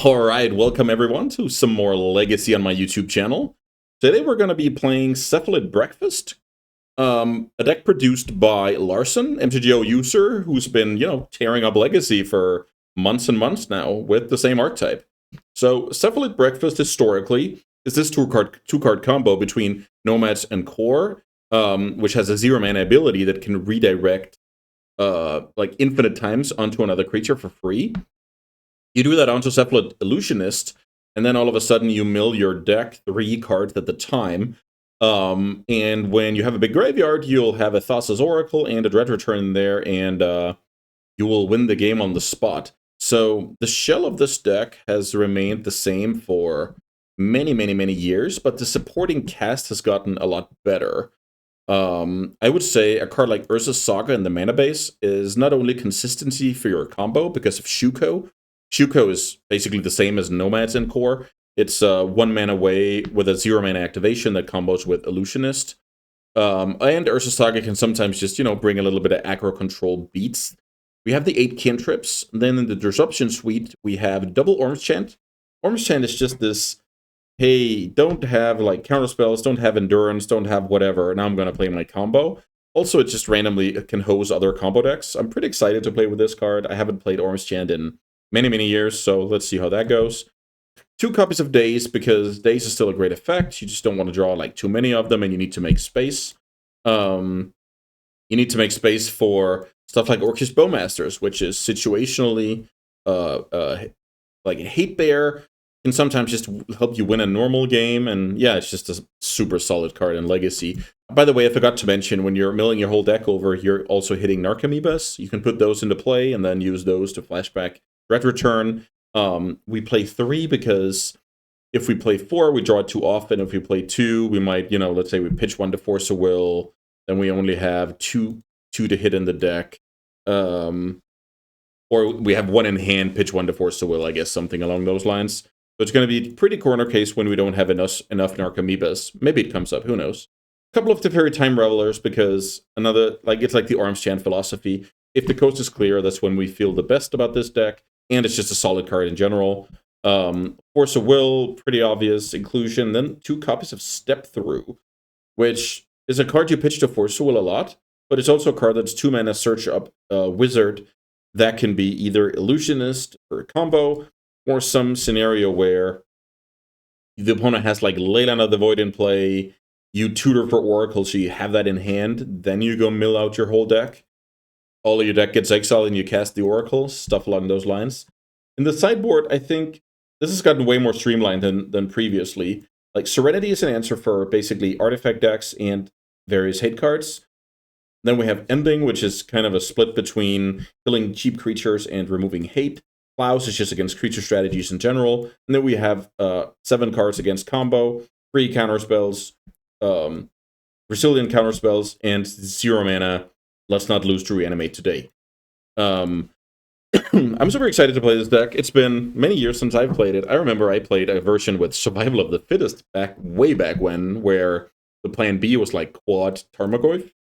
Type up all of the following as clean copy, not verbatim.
Alright, welcome everyone to some more Legacy on my YouTube channel. Today we're going to be playing Cephalid Breakfast, a deck produced by Larson, MTGO user, who's been, tearing up Legacy for months and months now with the same archetype. So Cephalid Breakfast historically is this two-card combo between Nomads and Core, which has a 0-mana ability that can redirect like infinite times onto another creature for free. You do that onto Cephalid Illusionist, and then all of a sudden you mill your deck 3 cards at the time. And when you have a big graveyard, you'll have a Thassa's Oracle and a Dread Return there, and you will win the game on the spot. So the shell of this deck has remained the same for many, many, many years, but the supporting cast has gotten a lot better. I would say a card like Urza's Saga in the mana base is not only consistency for your combo because of Shuko. Shuko is basically the same as Nomads in Core. It's 1 mana away with a 0-mana activation that combos with Illusionist. And Urza's Saga can sometimes just, bring a little bit of aggro control beats. We have the 8 cantrips. Then in the Disruption suite, we have double Orange Chant. Orange Chant is just this, hey, don't have like counterspells, don't have endurance, don't have whatever. Now I'm going to play my combo. Also, it just randomly can hose other combo decks. I'm pretty excited to play with this card. I haven't played Orange Chant in many, many years, so let's see how that goes. 2 copies of Daze, because Daze is still a great effect. You just don't want to draw like too many of them, and you need to make space. You need to make space for stuff like Orcish Bowmasters, which is situationally like a hate bear, can sometimes just help you win a normal game, and yeah, it's just a super solid card in Legacy. By the way, I forgot to mention, when you're milling your whole deck over, you're also hitting Narcomoebas. You can put those into play and then use those to flashback Dread Return. We play 3 because if we play 4, we draw it too often. If we play 2, we might, let's say we pitch 1 to Force of Will, then we only have two to hit in the deck. Or we have 1 in hand, pitch 1 to Force of Will, I guess, something along those lines. So it's going to be a pretty corner case when we don't have enough Narcomoebas. Maybe it comes up, who knows. A couple of Teferi Time Revelers, because it's like the Arms Chant philosophy. If the coast is clear, that's when we feel the best about this deck. And it's just a solid card in general. Force of Will, pretty obvious inclusion. Then 2 copies of Step Through, which is a card you pitch to Force of Will a lot, but it's also a card that's 2 mana search up Wizard that can be either Illusionist for a combo, or some scenario where the opponent has like Leyline of the Void in play, you tutor for Oracle, so you have that in hand, then you go mill out your whole deck. All of your deck gets exiled and you cast the Oracle, stuff along those lines. In the sideboard, I think this has gotten way more streamlined than previously. Like, Serenity is an answer for basically artifact decks and various hate cards. Then we have Ending, which is kind of a split between killing cheap creatures and removing hate. Plows is just against creature strategies in general. And then we have 7 cards against combo, 3 counterspells, resilient counterspells, and 0 mana. Let's not lose to Reanimate today. I'm super excited to play this deck. It's been many years since I've played it. I remember I played a version with Survival of the Fittest way back when, where the plan B was like quad Tarmogoyf.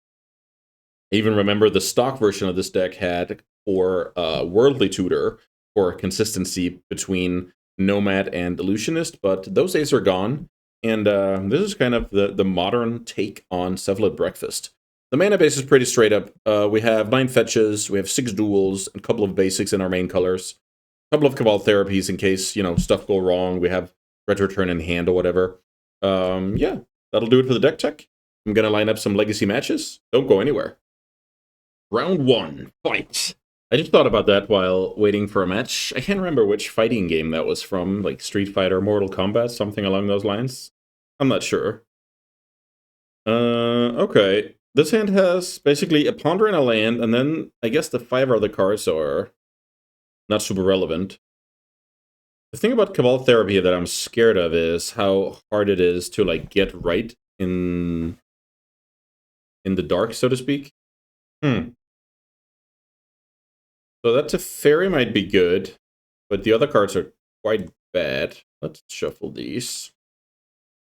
I even remember the stock version of this deck had for Worldly Tutor for consistency between Nomad and Illusionist, but those days are gone. And this is kind of the modern take on Cephalid Breakfast. The mana base is pretty straight up. We have 9 fetches, we have 6 duels, a couple of basics in our main colors, a couple of Cabal therapies in case, stuff go wrong. We have Dread Return in hand or whatever. Yeah, that'll do it for the deck tech. I'm going to line up some Legacy matches. Don't go anywhere. Round 1, fight! I just thought about that while waiting for a match. I can't remember which fighting game that was from, like Street Fighter, Mortal Kombat, something along those lines. I'm not sure. Okay. This hand has basically a Ponder and a land, and then I guess the 5 other cards are not super relevant. The thing about Cabal Therapy that I'm scared of is how hard it is to like get right in the dark, so to speak. So that Teferi might be good, but the other cards are quite bad. Let's shuffle these.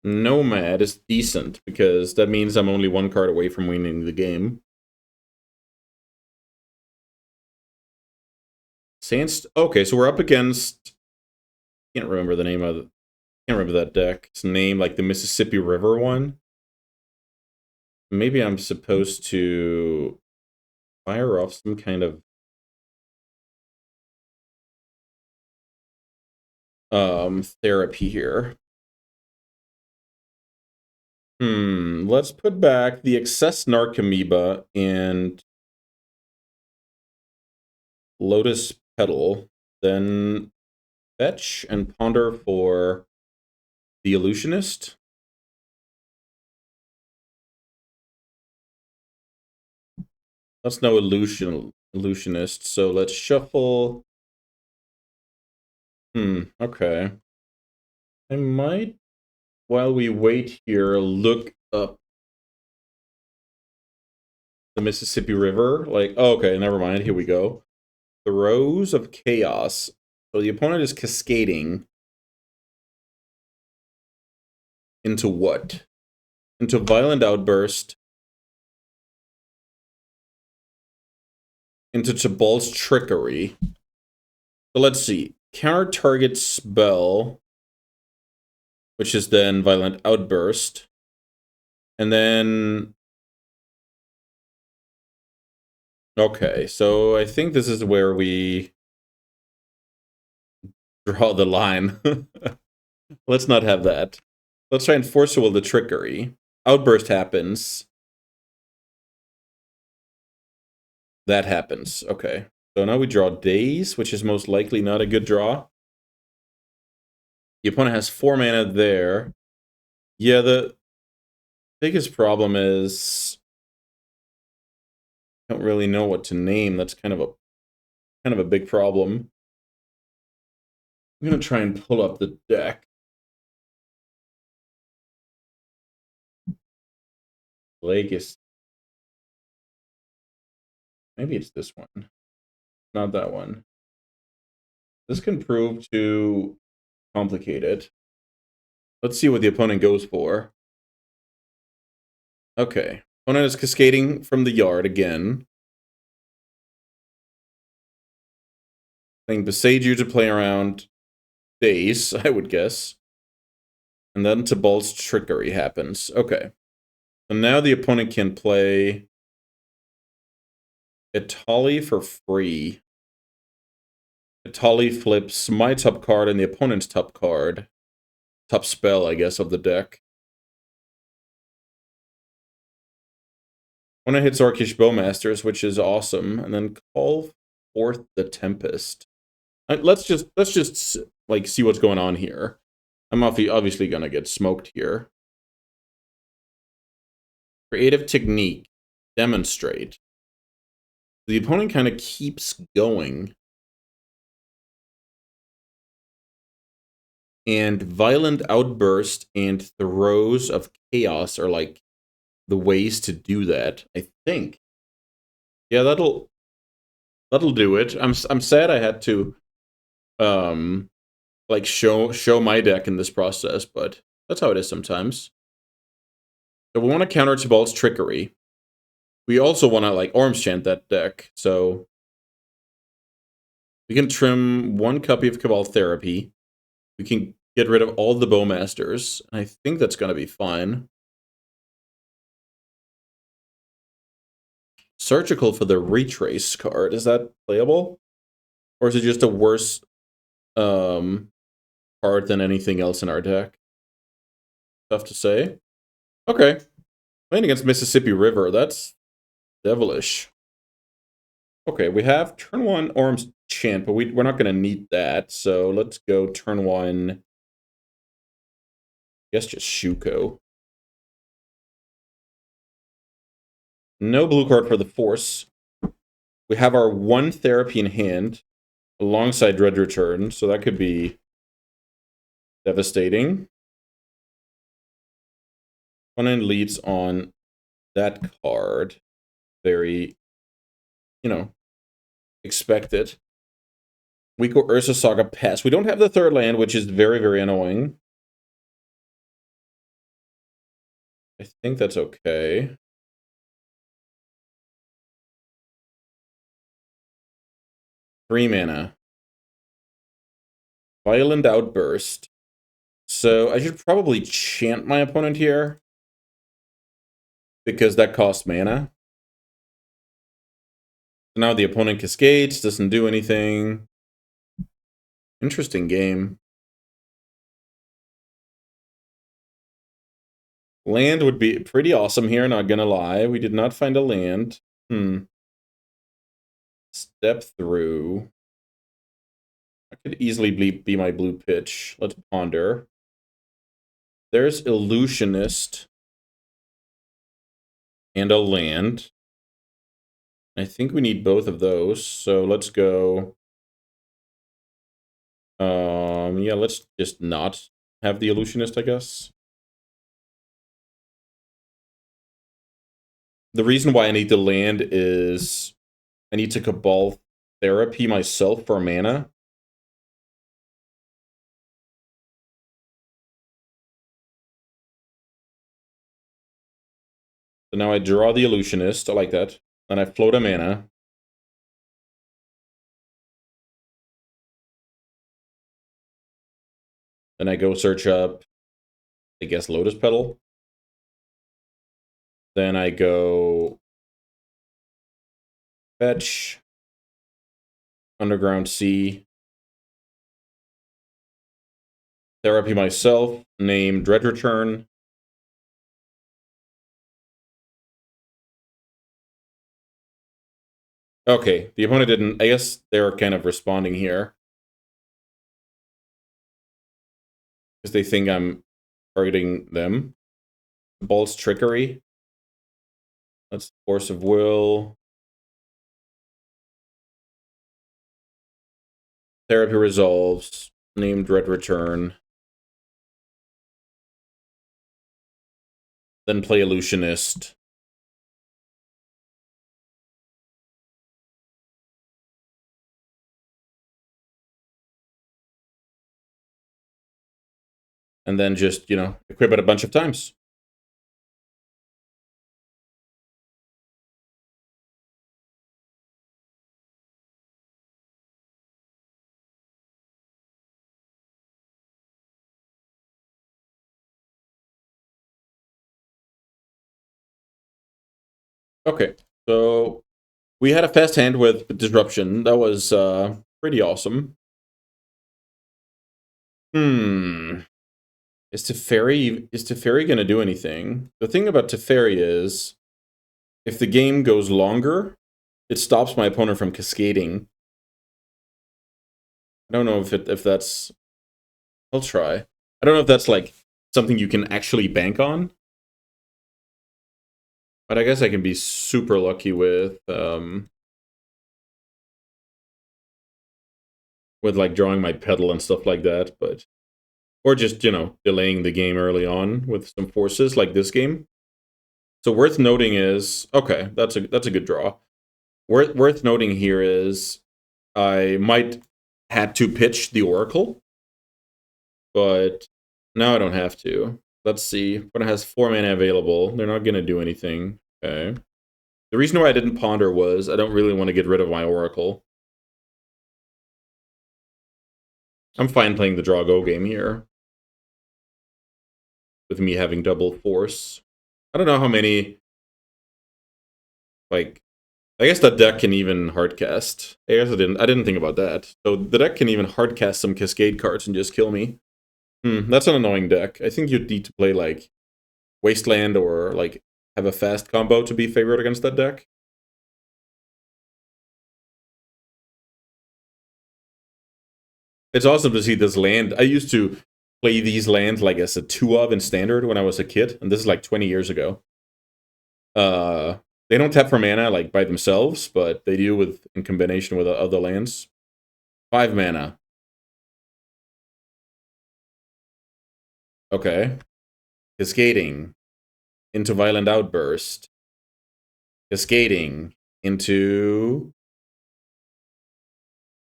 Nomad is decent, because that means I'm only 1 card away from winning the game. Okay, so we're up against Can't remember the name of it. Can't remember that deck. It's named like the Mississippi River one. Maybe I'm supposed to fire off some kind of therapy here. Let's put back the Excess Narcomoeba and Lotus Petal, then fetch and ponder for the Illusionist. That's no Illusionist, so let's shuffle. Okay. I might, while we wait here, look up the Mississippi River. Like, oh, okay, never mind. Here we go. The Rose of Chaos. So the opponent is cascading into what? Into Violent Outburst, into Tibalt's Trickery. So let's see. Counter target spell, which is then Violent Outburst. And then... Okay, so I think this is where we draw the line. Let's not have that. Let's try and Force Will the Trickery. Outburst happens. That happens. Okay. So now we draw Daze, which is most likely not a good draw. The opponent has 4 mana there. Yeah, the biggest problem is I don't really know what to name. That's kind of a big problem. I'm gonna try and pull up the deck. Legacy. Maybe it's this one. Not that one. This can prove too complicated. Let's see what the opponent goes for. Okay. Opponent is cascading from the yard again. Playing Beseiju to play around Daze, I would guess. And then Tibalt's Trickery happens. Okay. So now the opponent can play Itali for free. Itali flips my top card and the opponent's top card. Top spell, I guess, of the deck. Opponent hits Orcish Bowmasters, which is awesome, and then call forth the Tempest. Let's just like see what's going on here. I'm obviously gonna get smoked here. Creative Technique. Demonstrate. The opponent kind of keeps going. And Violent Outburst and Throes of Chaos are like the ways to do that, I think. Yeah, that'll do it. I'm sad I had to like show my deck in this process, but that's how it is sometimes. So we want to counter Tibalt's Trickery. We also want to like Orm's Chant that deck, so we can trim 1 copy of Cabal Therapy. We can get rid of all the Bowmasters. I think that's going to be fine. Surgical for the Retrace card. Is that playable? Or is it just a worse card than anything else in our deck? Tough to say. Okay. Playing against Mississippi River. That's devilish. Okay, we have turn 1 Orm's Chant, but we're not going to need that. So let's go turn 1. I guess just Shuko. No blue card for the Force. We have our 1 Therapy in hand alongside Dread Return, so that could be devastating. Opponent leads on that card. Very, expected. We go Ursa Saga pass. We don't have the 3rd land, which is very, very annoying. I think that's okay. Three mana. Violent Outburst. So I should probably chant my opponent here, because that costs mana. So now the opponent cascades, doesn't do anything. Interesting game. Land would be pretty awesome here, not gonna lie. We did not find a land. Step through. I could easily be my blue pitch. Let's ponder. There's Illusionist and a land. I think we need both of those, so let's go. Yeah, let's just not have the Illusionist, I guess. The reason why I need the land is I need to Cabal Therapy myself for mana. So now I draw the Illusionist. I like that. And I float a mana. Then I go search up, I guess, Lotus Petal. Then I go fetch Underground Sea. Therapy myself. Name Dread Return. Okay, the opponent didn't. I guess they're kind of responding here. Because they think I'm targeting them. Bolt's Trickery. That's Force of Will. Therapy resolves. Name Dread Return. Then play Illusionist. And then just, you know, equip it a bunch of times. Okay, so we had a fast hand with Disruption. That was pretty awesome. Is Teferi gonna do anything? The thing about Teferi is, if the game goes longer, it stops my opponent from cascading. I don't know if that's. I'll try. I don't know if that's like something you can actually bank on. But I guess I can be super lucky with like drawing my pedal and stuff like that, but or just, you know, delaying the game early on with some forces like this game. So worth noting is, okay, that's a good draw. Worth noting here is I might had to pitch the Oracle, but now I don't have to. Let's see. When it has 4 mana available, they're not going to do anything. Okay. The reason why I didn't ponder was I don't really want to get rid of my Oracle. I'm fine playing the draw go game here, with me having double force. I don't know how many, like, I guess that deck can even hardcast. I guess I didn't think about that. So the deck can even hardcast some Cascade cards and just kill me. That's an annoying deck. I think you'd need to play, like, Wasteland or, like, have a fast combo to be favored against that deck. It's awesome to see this land. I used to play these lands, like, as a 2-of in Standard when I was a kid, and this is, like, 20 years ago. They don't tap for mana, like, by themselves, but they do in combination with other lands. 5 mana. Okay. Cascading into Violent Outburst. Cascading into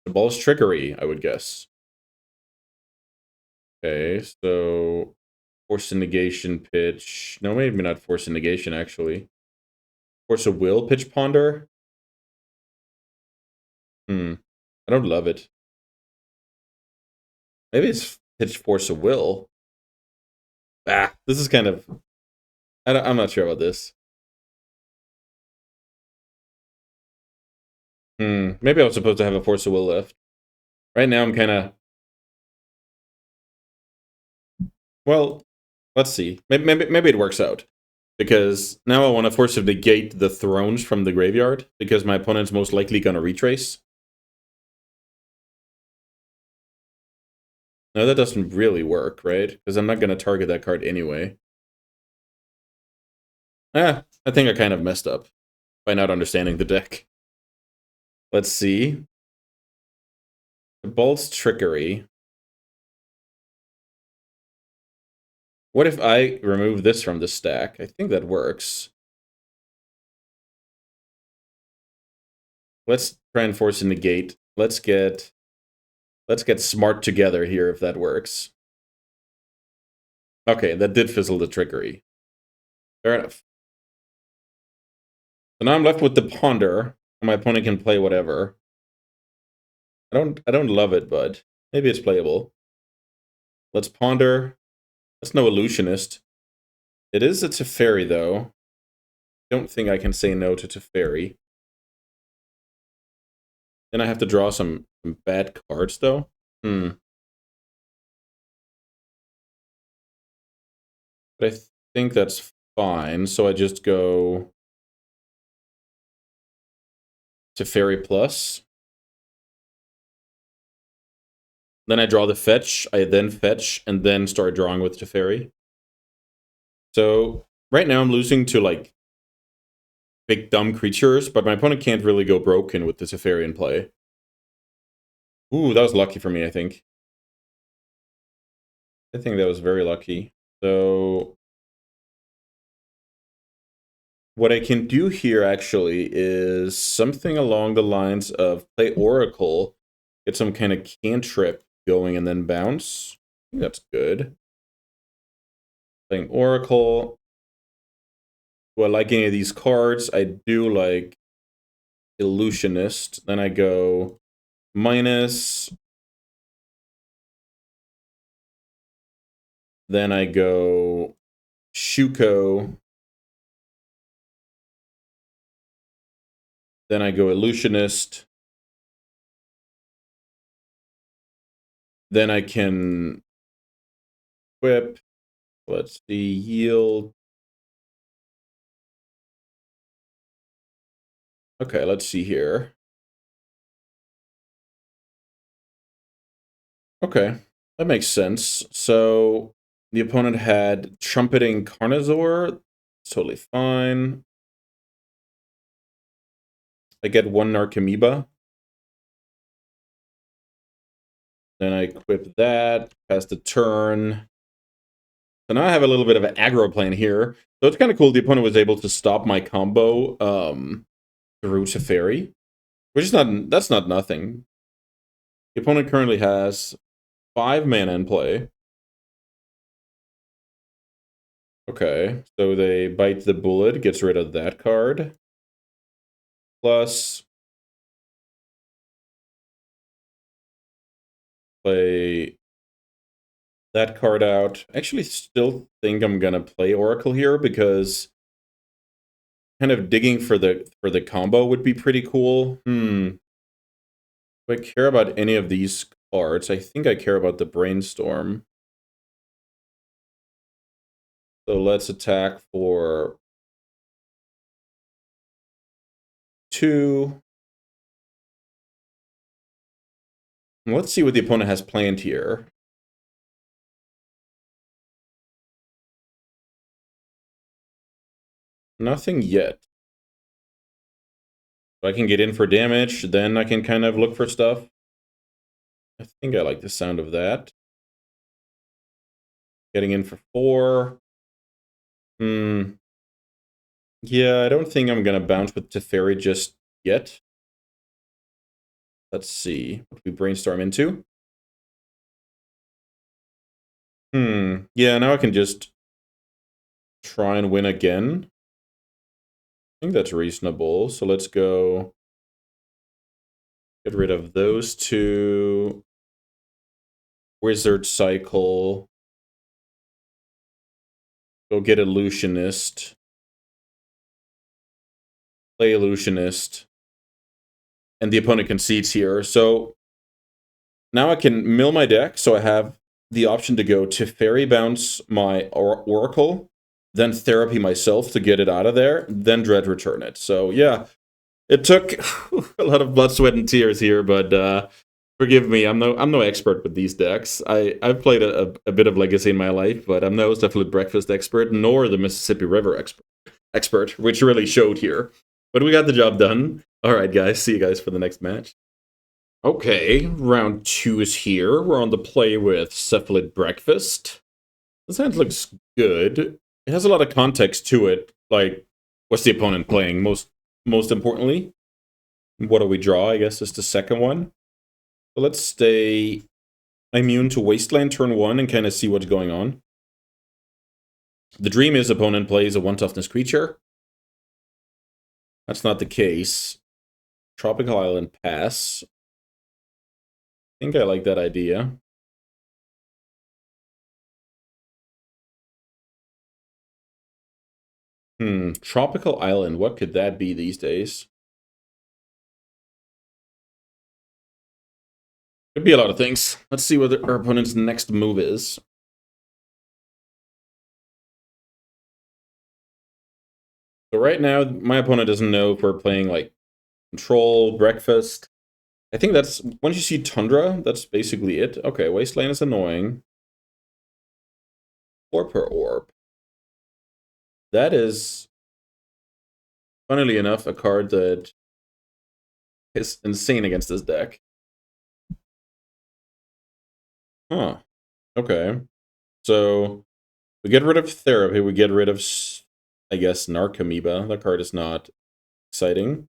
the Ball's Trickery, I would guess. Okay, so Force of Negation pitch. No, maybe not Force of Negation, actually. Force of Will pitch Ponder. I don't love it. Maybe it's pitch Force of Will. Ah, this is kind of... I'm not sure about this. Maybe I was supposed to have a Force of Will left. Right now I'm kind of... Well, let's see. Maybe it works out. Because now I want to force him to negate the thrones from the graveyard, because my opponent's most likely going to retrace. No, that doesn't really work, right? Because I'm not going to target that card anyway. I think I kind of messed up by not understanding the deck. Let's see. The Bolt's Trickery. What if I remove this from the stack? I think that works. Let's try and force a negate. Let's get smart together here if that works. Okay, that did fizzle the trickery. Fair enough. So now I'm left with the Ponder, and my opponent can play whatever. I don't love it, but maybe it's playable. Let's Ponder. That's no Illusionist. It is a Teferi, though. Don't think I can say no to Teferi. Then I have to draw some bad cards, though. But I think that's fine, so I just go Teferi plus. Then I draw the fetch, I then fetch, and then start drawing with Teferi. So right now I'm losing to like big dumb creatures, but my opponent can't really go broken with the Teferi in play. Ooh, that was lucky for me, I think. I think that was very lucky. So what I can do here actually is something along the lines of play Oracle, get some kind of cantrip going, and then bounce. I think that's good. Playing Oracle. Do I like any of these cards? I do like Illusionist. Then I go minus. Then I go Shuko. Then I go Illusionist. Then I can equip. Let's see, yield. Okay, let's see here. Okay, that makes sense. So the opponent had Trumpeting Carnosaur. It's totally fine. I get one Narcomoeba. Then I equip that, pass the turn. So now I have a little bit of an aggro plan here. So it's kind of cool the opponent was able to stop my combo through Teferi. Which is that's not nothing. The opponent currently has 5 mana in play. Okay, so they bite the bullet, gets rid of that card. Plus, play that card out. Actually, still think I'm gonna play Oracle here because kind of digging for the combo would be pretty cool. Do I care about any of these cards? I think I care about the Brainstorm. So let's attack for 2. Let's see what the opponent has planned here. Nothing yet. If I can get in for damage, then I can kind of look for stuff. I think I like the sound of that. Getting in for 4. Yeah, I don't think I'm gonna bounce with Teferi just yet. Let's see what we brainstorm into. Yeah, now I can just try and win again. I think that's reasonable. So let's go get rid of those 2. Wizard cycle. Go get Illusionist. Play Illusionist. And the opponent concedes here. So now I can mill my deck, so I have the option to go to Fairy Bounce my Oracle, then Therapy myself to get it out of there, then Dread return it. So yeah, it took a lot of blood, sweat, and tears here, but forgive me, I'm no expert with these decks. I've played a bit of Legacy in my life, but I'm no Cephalid Breakfast expert, nor the Mississippi River expert, which really showed here. But we got the job done. All right, guys. See you guys for the next match. Okay, round 2 is here. We're on the play with Cephalid Breakfast. This hand looks good. It has a lot of context to it. Like, what's the opponent playing? Most importantly, what do we draw? I guess is the second one. So let's stay immune to Wasteland turn 1 and kind of see what's going on. The dream is opponent plays a 1 toughness creature. That's not the case. Tropical Island pass. I think I like that idea. Tropical Island, what could that be these days? Could be a lot of things. Let's see what our opponent's next move is. So right now, my opponent doesn't know if we're playing, like, Control, Breakfast. I think that's, once you see Tundra, that's basically it. Okay, Wasteland is annoying. 4 per orb. That is, funnily enough, a card that is insane against this deck. Huh. Okay. So, we get rid of Therapy, we get rid of, I guess, Narcomoeba. That card is not exciting.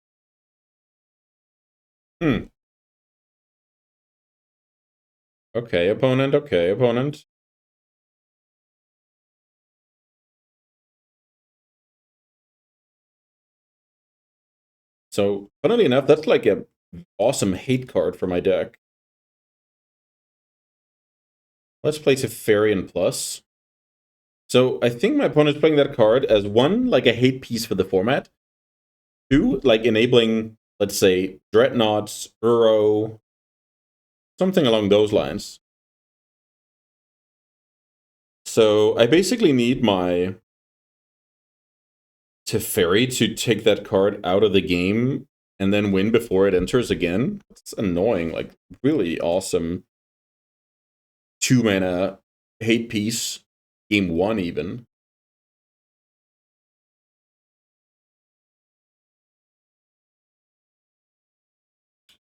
Okay, opponent, okay, opponent. So, funnily enough, that's like a awesome hate card for my deck. Let's play Teferian Plus. So, I think my opponent's playing that card as 1, like a hate piece for the format. 2, like enabling, let's say, Dreadnoughts, Uro, something along those lines. So, I basically need my Teferi to take that card out of the game and then win before it enters again. It's annoying, like, really awesome 2-mana hate piece, game 1 even.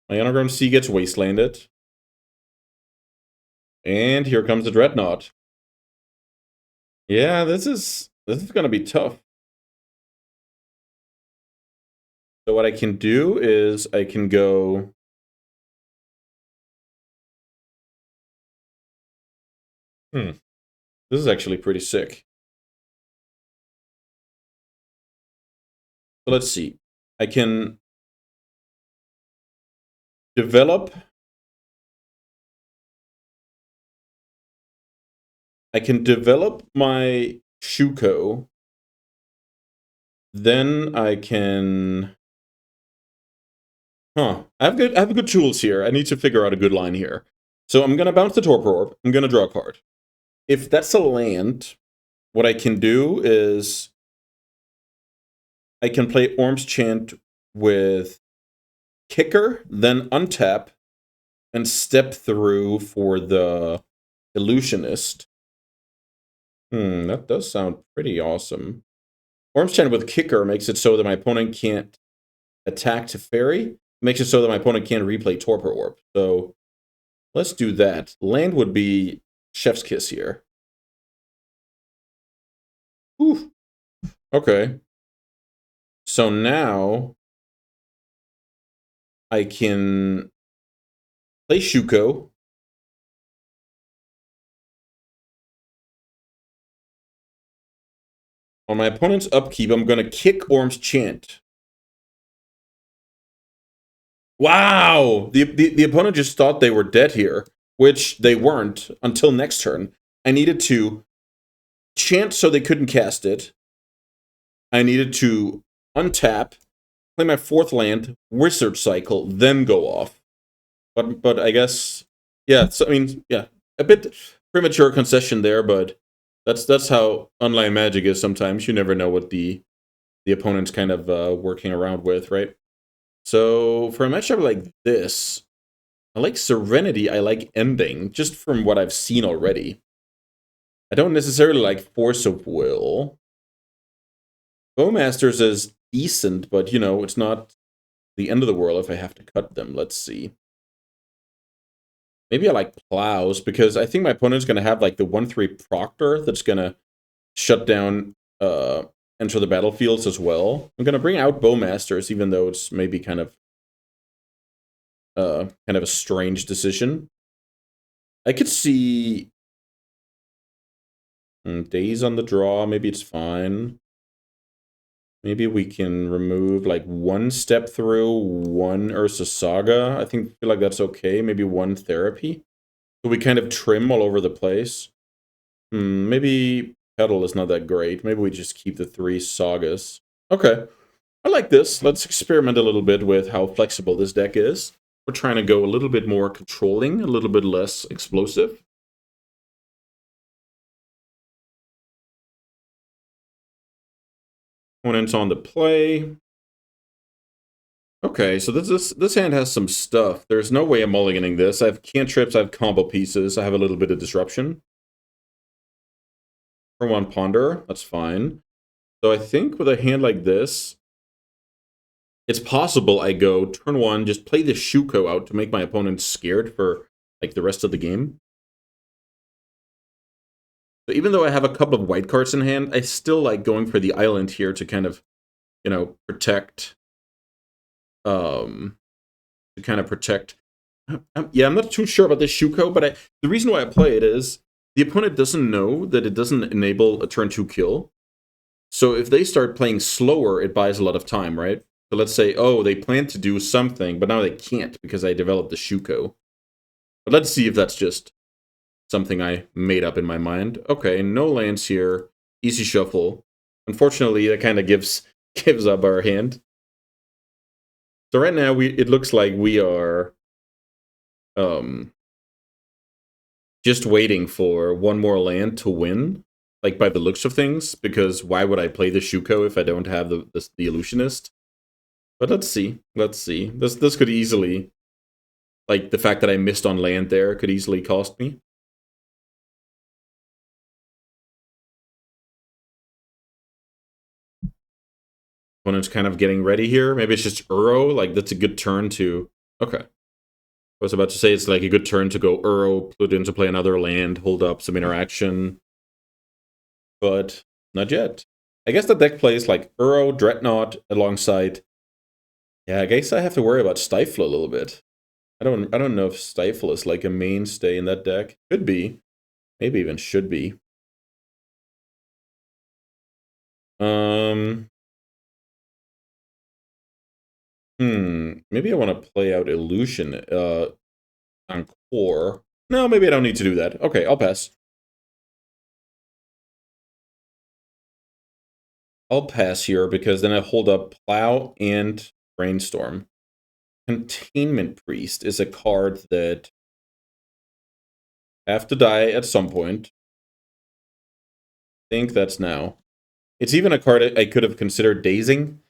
My Underground Sea gets wastelanded. And here comes the Dreadnought. Yeah, this is gonna be tough. So what I can do is I can go this is actually pretty sick. So let's see. I can develop my Shuko. Then I can I have good tools here. I need to figure out a good line here. So I'm gonna bounce the Torpor Orb. I'm gonna draw a card. If that's a land, what I can do is I can play Orm's Chant with Kicker, then untap, and step through for the Illusionist. That does sound pretty awesome. Orm's Chant with Kicker makes it so that my opponent can't attack Teferi. Makes it so that my opponent can't replay Torpor Orb. So let's do that. Land would be Chef's Kiss here. Whew. Okay. So now I can play Shuko. On my opponent's upkeep, I'm going to kick Orm's Chant. Wow! The opponent just thought they were dead here. which they weren't until next turn. I needed to chant so they couldn't cast it. I needed to untap, play my 4th land, Wizard Cycle, then go off. But I guess, yeah, so, I mean, yeah, a bit premature concession there, but that's how online Magic is sometimes. You never know what the opponent's kind of working around with, right? So for a matchup like this, I like Serenity, I like Ending, just from what I've seen already. I don't necessarily like Force of Will. Bowmasters is decent, but, you know, it's not the end of the world if I have to cut them. Let's see. Maybe I like Plows, because I think my opponent's going to have, like, the 1/3 Proctor that's going to shut down Enter the Battlefields as well. I'm going to bring out Bowmasters, even though it's maybe kind of a strange decision. I could see Days on the draw. Maybe it's fine. Maybe we can remove like 1 Step Through, 1 Ursa Saga. I feel like that's okay. Maybe 1 Therapy. So we kind of trim all over the place. Maybe Petal is not that great. Maybe we just keep the 3 Sagas. Okay. I like this. Let's experiment a little bit with how flexible this deck is. We're trying to go a little bit more controlling, a little bit less explosive. Opponent's on the play. Okay, so this hand has some stuff. There's no way I'm mulliganing this. I have cantrips, I have combo pieces, I have a little bit of disruption. Turn 1 Ponder, that's fine. So I think with a hand like this, it's possible I go turn 1, just play the Shuko out to make my opponent scared for like the rest of the game. So even though I have a couple of white cards in hand, I still like going for the island here to kind of, you know, protect. Yeah, I'm not too sure about this Shuko, but the reason why I play it is the opponent doesn't know that it doesn't enable a turn 2 kill. So if they start playing slower, it buys a lot of time, right? So let's say, oh, they plan to do something, but now they can't because I developed the Shuko. But let's see if that's just something I made up in my mind. Okay, no lands here. Easy shuffle. Unfortunately, that kind of gives up our hand. So right now, it looks like we are just waiting for 1 more land to win, like by the looks of things, because why would I play the Shuko if I don't have the Illusionist? But let's see. This could easily, like the fact that I missed on land there could easily cost me. Opponent's kind of getting ready here. Maybe it's just Uro, like that's a good turn to... Okay. I was about to say it's like a good turn to go Uro, put into play another land, hold up some interaction. But not yet. I guess the deck plays like Uro, Dreadnought alongside... Yeah, I guess I have to worry about Stifle a little bit. I don't know if Stifle is like a mainstay in that deck. Could be. Maybe even should be. Maybe I want to play out Illusion on Core. No, maybe I don't need to do that. Okay, I'll pass. I'll pass here because then I hold up Plow and Brainstorm. Containment Priest is a card that have to die at some point. I think that's now. It's even a card I could have considered dazing.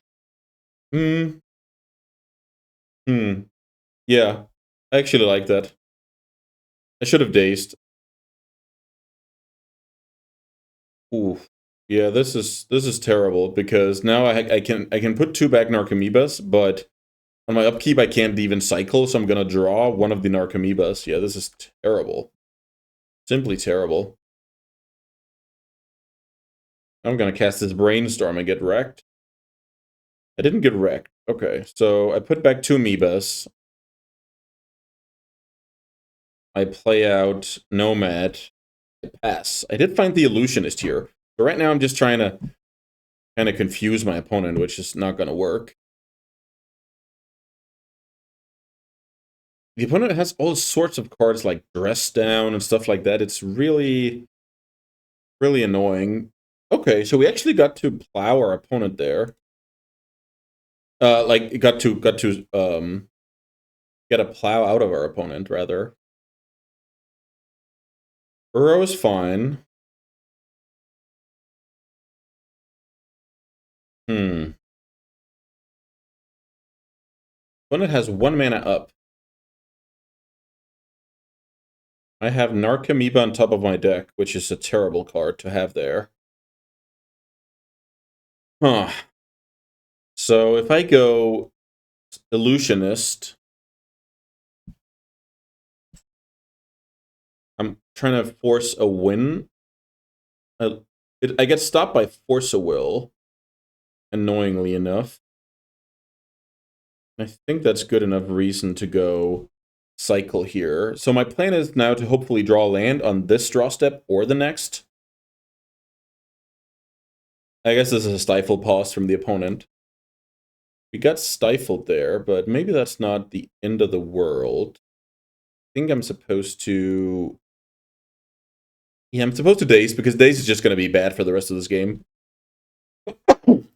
Yeah, I actually like that. I should have dazed. Ooh, yeah, this is terrible because now I can put 2 back Narcomoebas, but on my upkeep I can't even cycle, so I'm gonna draw 1 of the Narcomoebas. Yeah, this is terrible. Simply terrible. I'm gonna cast this Brainstorm and get wrecked. I didn't get wrecked. Okay, so I put back 2 Amoebas. I play out Nomad. I pass. I did find the Illusionist here. So right now I'm just trying to kind of confuse my opponent, which is not going to work. The opponent has all sorts of cards like Dress Down and stuff like that. It's really, really annoying. Okay, so we actually got to plow our opponent there. Like got to get a plow out of our opponent rather. Uro is fine. Opponent has 1 mana up. I have Narcomoeba on top of my deck, which is a terrible card to have there. Huh. So if I go Illusionist, I'm trying to force a win. I get stopped by Force a Will, annoyingly enough. I think that's good enough reason to go cycle here. So my plan is now to hopefully draw land on this draw step or the next. I guess this is a stifle pause from the opponent. We got stifled there, but maybe that's not the end of the world. I think I'm supposed to... Yeah, I'm supposed to Daze, because Daze is just going to be bad for the rest of this game.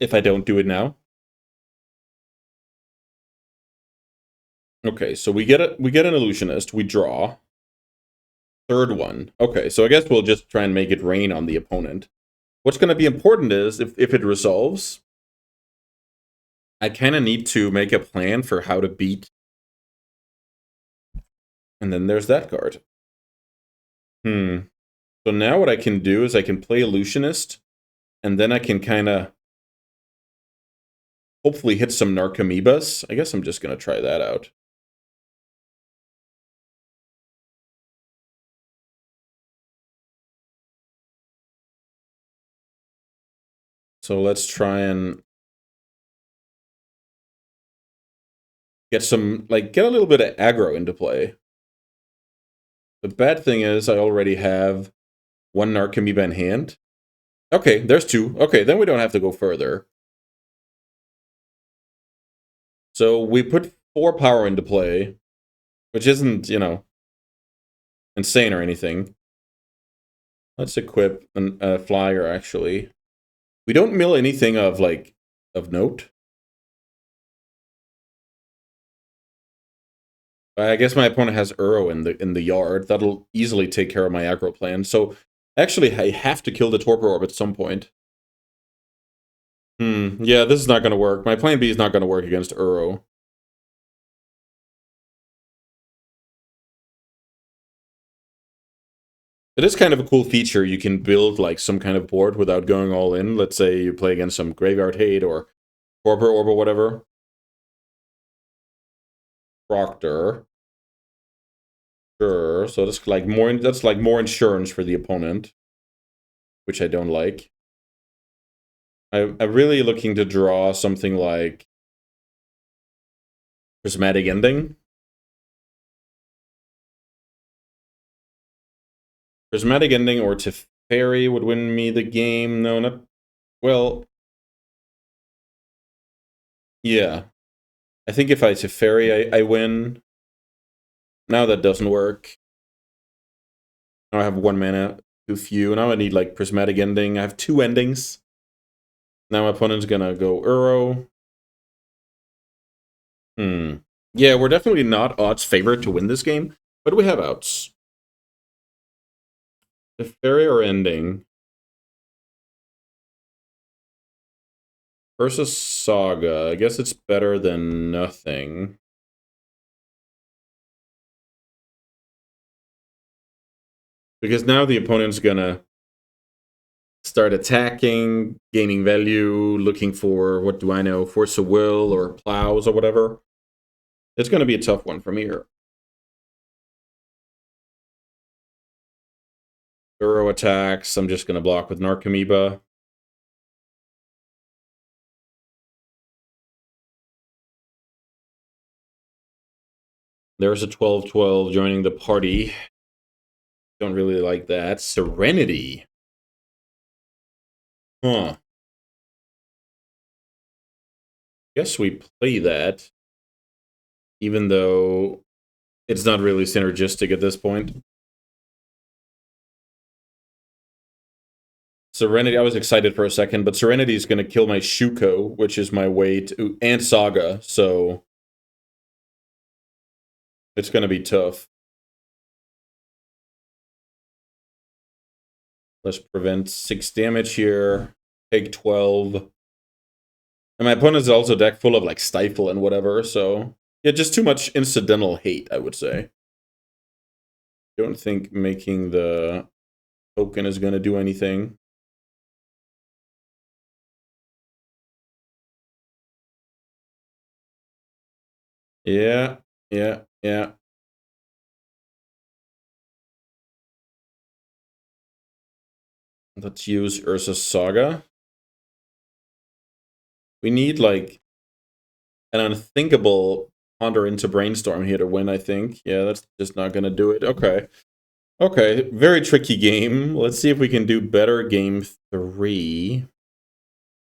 If I don't do it now. Okay, so we get an Illusionist, we draw. Third one. Okay, so I guess we'll just try and make it rain on the opponent. What's going to be important is, if it resolves, I kind of need to make a plan for how to beat. And then there's that card. So now what I can do is I can play Illusionist, and then I can kind of hopefully hit some Narcomoebas. I guess I'm just going to try that out. So let's try and get some, like, get a little bit of aggro into play. The bad thing is I already have 1 Narcomoeba in hand. Okay, there's 2. Okay, then we don't have to go further. So we put 4 power into play, which isn't, you know, insane or anything. Let's equip a flyer, actually. We don't mill anything of, like, of note. I guess my opponent has Uro in the yard. That'll easily take care of my aggro plan. So actually, I have to kill the Torpor Orb at some point. Yeah, this is not going to work. My plan B is not going to work against Uro. It is kind of a cool feature. You can build like some kind of board without going all in. Let's say you play against some Graveyard Hate or Torpor Orb or whatever. Proctor. Sure. So that's like more insurance for the opponent, which I don't like. I'm really looking to draw something like Prismatic Ending. Prismatic Ending or Teferi would win me the game. No, not... Well... Yeah. I think if I Teferi, I win. Now that doesn't work. Now I have 1 mana, too few. Now I need, like, Prismatic Ending. I have 2 endings. Now my opponent's gonna go Uro. Yeah, we're definitely not odds favorite to win this game, but we have outs. Teferi or Ending? Versus Saga. I guess it's better than nothing. Because now the opponent's gonna start attacking, gaining value, looking for, what do I know, Force of Will or Plows or whatever. It's gonna be a tough one from here. Uro attacks, I'm just gonna block with Narcomoeba. There's a 12-12 joining the party. Don't really like that. Serenity. Huh. Guess we play that. Even though it's not really synergistic at this point. Serenity, I was excited for a second, but Serenity is going to kill my Shuko, which is my way to... and Saga, so... it's going to be tough. Let's prevent 6 damage here. Take 12. And my opponent is also a deck full of, like, Stifle and whatever, so... yeah, just too much incidental hate, I would say. Don't think making the token is going to do anything. Yeah. Let's use Ursa's Saga. We need, like, an unthinkable ponder into Brainstorm here to win, I think. Yeah, that's just not going to do it. Okay. Okay, very tricky game. Let's see if we can do better game 3.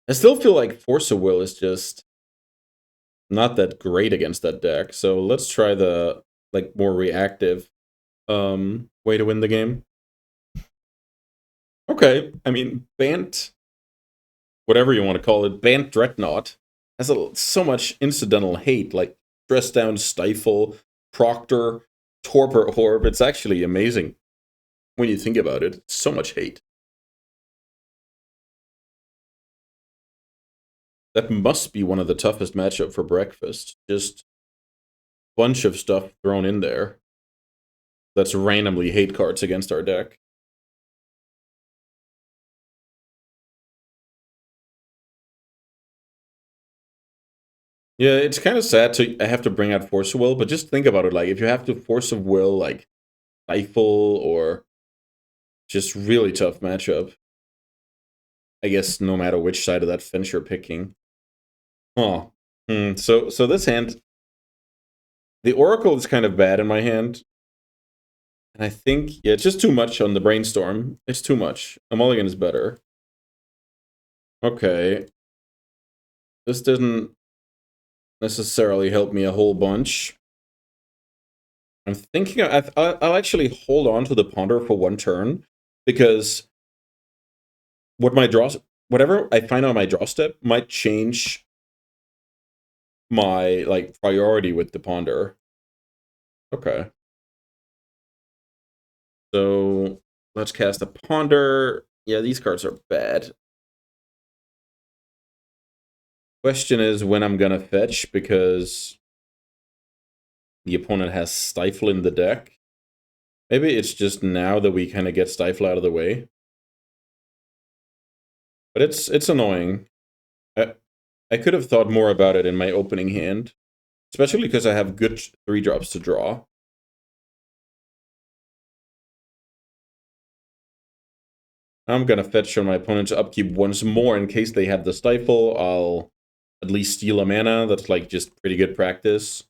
I still feel like Force of Will is just not that great against that deck. So let's try the, like, more reactive way to win the game. Okay, I mean, Bant, whatever you want to call it, Bant Dreadnought has so much incidental hate, like Dress Down, Stifle, Proctor, Torpor Orb. It's actually amazing when you think about it. So much hate. That must be one of the toughest matchup for breakfast. Just a bunch of stuff thrown in there that's randomly hate cards against our deck. Yeah, it's kind of sad to I have to bring out Force of Will, but just think about it. Like, if you have to Force of Will, like, Stifle or just really tough matchup. I guess no matter which side of that fence you're picking. Oh. So this hand, the Oracle is kind of bad in my hand. And I think, yeah, it's just too much on the Brainstorm. It's too much. A mulligan is better. Okay. This doesn't necessarily help me a whole bunch. I'm thinking I'll actually hold on to the Ponder for 1 turn, because whatever I find on my draw step might change my, like, priority with the Ponder. Okay. So let's cast a Ponder. Yeah, these cards are bad. Question is when I'm gonna fetch, because the opponent has Stifle in the deck. Maybe it's just now that we kind of get Stifle out of the way. But it's annoying. I could have thought more about it in my opening hand. Especially because I have good 3-drops to draw. I'm gonna fetch on my opponent's upkeep once more in case they have the Stifle. I'll at least steal a mana. That's, like, just pretty good practice.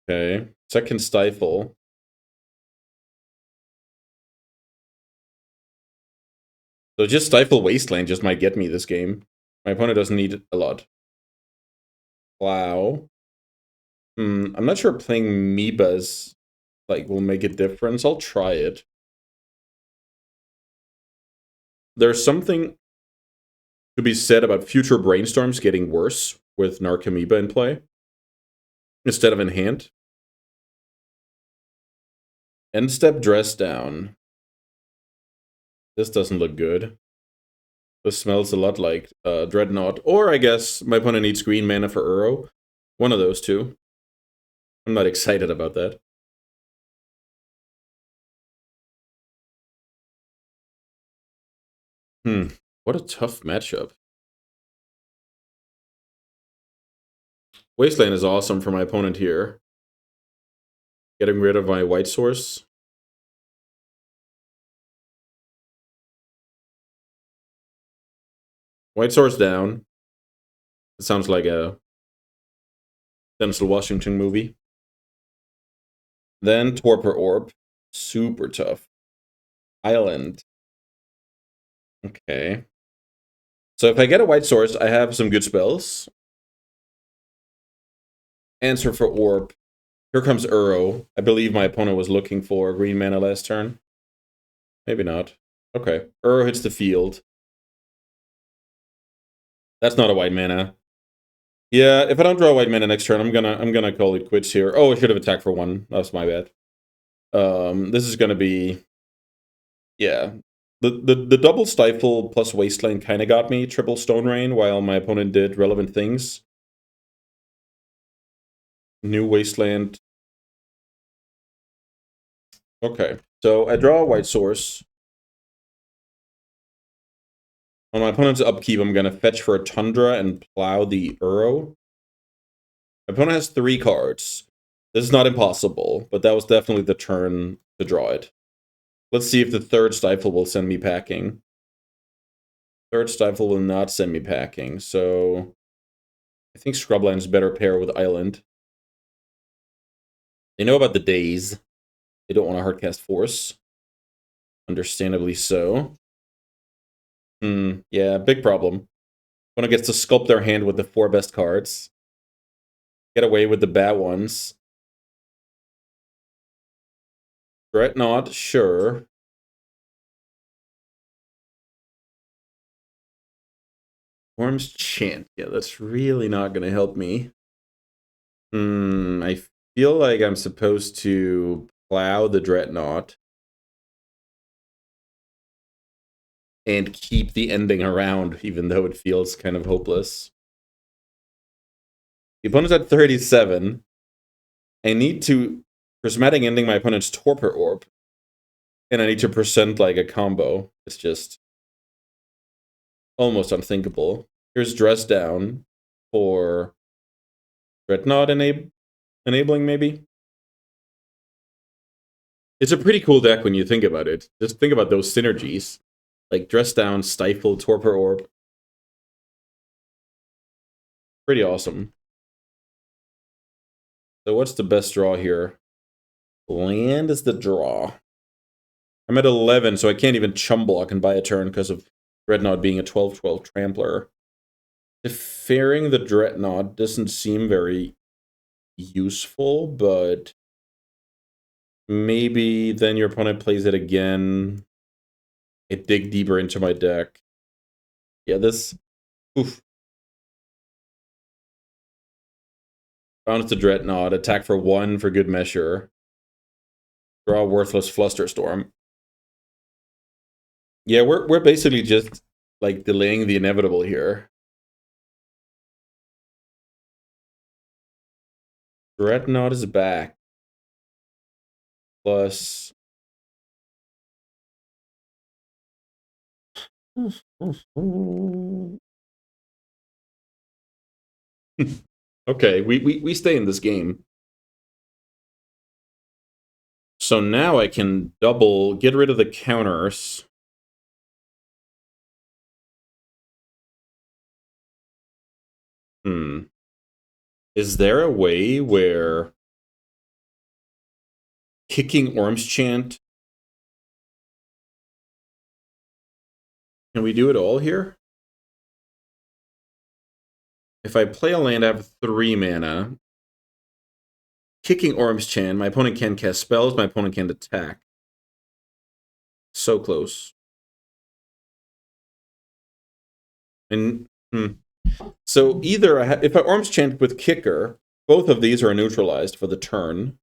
Okay, second Stifle. So just Stifle Wasteland just might get me this game. My opponent doesn't need a lot. Wow. I'm not sure playing Meebas, like, will make a difference. I'll try it. There's something to be said about future Brainstorms getting worse with Narcomoeba in play instead of in hand. End step, Dress Down. This doesn't look good. This smells a lot like Dreadnought. Or I guess my opponent needs green mana for Uro. One of those two. I'm not excited about that. What a tough matchup. Wasteland is awesome for my opponent here. Getting rid of my white source. White source down. It sounds like a Denzel Washington movie. Then Torpor Orb. Super tough. Island. Okay. So if I get a white source, I have some good spells. Answer for Orb. Here comes Uro. I believe my opponent was looking for green mana last turn. Maybe not. Okay. Uro hits the field. That's not a white mana. Yeah, if I don't draw white mana next turn, I'm gonna call it quits here. Oh, I should have attacked for 1. That's my bad. This is gonna be, yeah. The double stifle plus wasteland kind of got me triple stone rain while my opponent did relevant things. New wasteland. Okay, so I draw a white source. On my opponent's upkeep, I'm gonna fetch for a Tundra and plow the Uro. My opponent has 3 cards. This is not impossible, but that was definitely the turn to draw it. Let's see if the third stifle will send me packing. Third stifle will not send me packing, so I think Scrubland's better pair with Island. They know about the days. They don't want to hardcast Force. Understandably so. Yeah, big problem. When it gets to sculpt their hand with the 4 best cards. Get away with the bad ones. Dreadnought, sure. Worm's Chant. Yeah, that's really not going to help me. I feel like I'm supposed to plow the Dreadnought and keep the ending around, even though it feels kind of hopeless. The opponent's at 37. I need to prismatic ending my opponent's Torpor Orb. And I need to present like a combo. It's just almost unthinkable. Here's Dress Down for Dreadnought enabling, maybe? It's a pretty cool deck when you think about it. Just think about those synergies. Like Dress Down, Stifle, Torpor Orb. Pretty awesome. So what's the best draw here? Land is the draw. I'm at 11, so I can't even chum block and buy a turn because of Dreadnought being a 12/12 Trampler. Deferring the Dreadnought doesn't seem very useful, but maybe then your opponent plays it again. I dig deeper into my deck. Yeah, this... Oof. Bounce the Dreadnought, attack for 1 for good measure. Draw a worthless Flusterstorm. Yeah, we're basically just like delaying the inevitable here. Dreadnought is back. Plus... Okay, we stay in this game. So now I can double, get rid of the counters. Is there a way where kicking Orm's Chant... Can we do it all here? If I play a land, I have 3 mana. Kicking Orm's Chant, my opponent can cast spells, my opponent can't attack. So close. And so either if I Orm's Chant with Kicker, both of these are neutralized for the turn.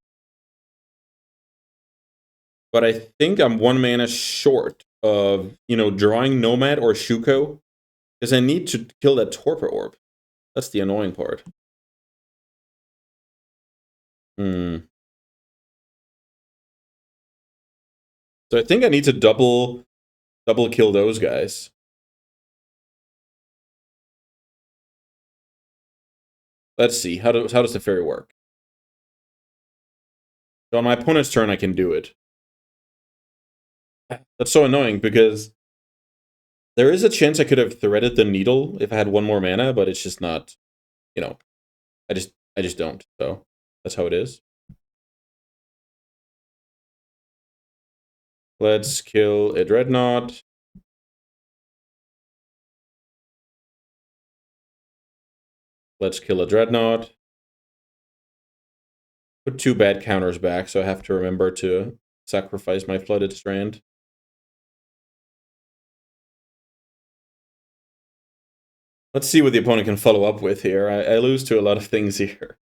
But I think I'm 1 mana short of, drawing Nomad or Shuko. Because I need to kill that Torpor Orb. That's the annoying part. So I think I need to double kill those guys. Let's see. How does the fairy work? So on my opponent's turn, I can do it. That's so annoying because there is a chance I could have threaded the needle if I had 1 more mana, but it's just not, I just don't. So that's how it is. Let's kill a Dreadnought. Let's kill a Dreadnought. Put 2 bad counters back, so I have to remember to sacrifice my Flooded Strand. Let's see what the opponent can follow up with here. I lose to a lot of things here.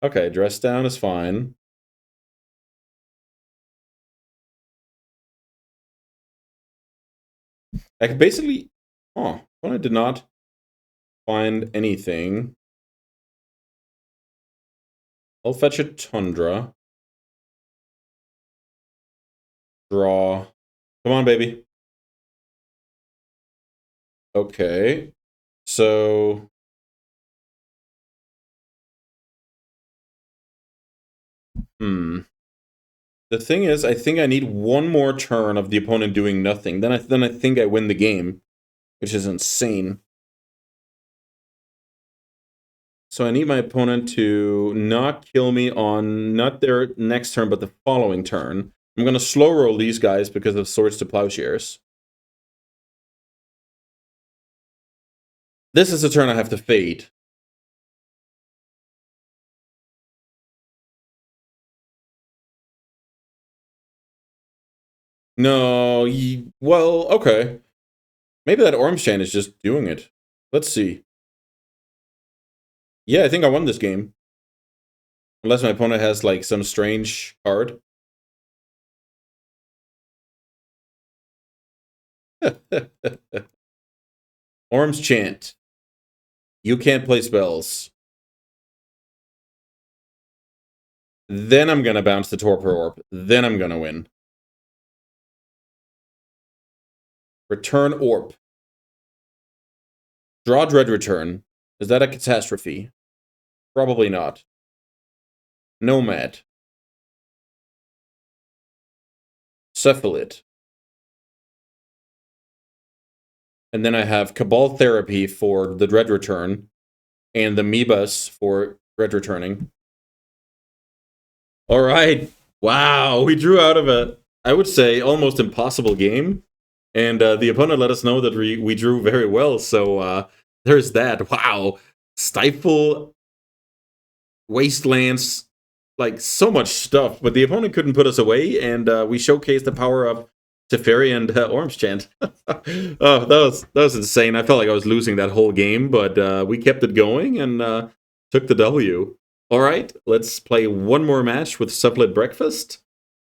Okay, Dress Down is fine. I could basically... Oh, opponent did not find anything. I'll fetch a Tundra. Draw. Come on, baby. Okay. So... The thing is, I think I need one more turn of the opponent doing nothing. Then I think I win the game, which is insane. So I need my opponent to not kill me on not their next turn, but the following turn. I'm going to slow roll these guys because of Swords to Plowshares. This is the turn I have to fade. No, well, okay. Maybe that Ormshan is just doing it. Let's see. Yeah, I think I won this game. Unless my opponent has, like, some strange card. Orm's Chant. You can't play spells. Then I'm gonna bounce the Torpor Orb. Then I'm gonna win. Return Orb. Draw Dread Return. Is that a catastrophe? Probably not. Nomad. Cephalid. And then I have Cabal Therapy for the Dread Return, and the Mebus for Dread Returning. Alright. Wow, we drew out of a, I would say, almost impossible game. And the opponent let us know that we drew very well, so there's that. Wow. Stifle, Wastelands, like, so much stuff. But the opponent couldn't put us away, and we showcased the power of Teferi and Ormschant. Oh, that was insane. I felt like I was losing that whole game, but we kept it going and took the W. All right, let's play one more match with Cephalid Breakfast.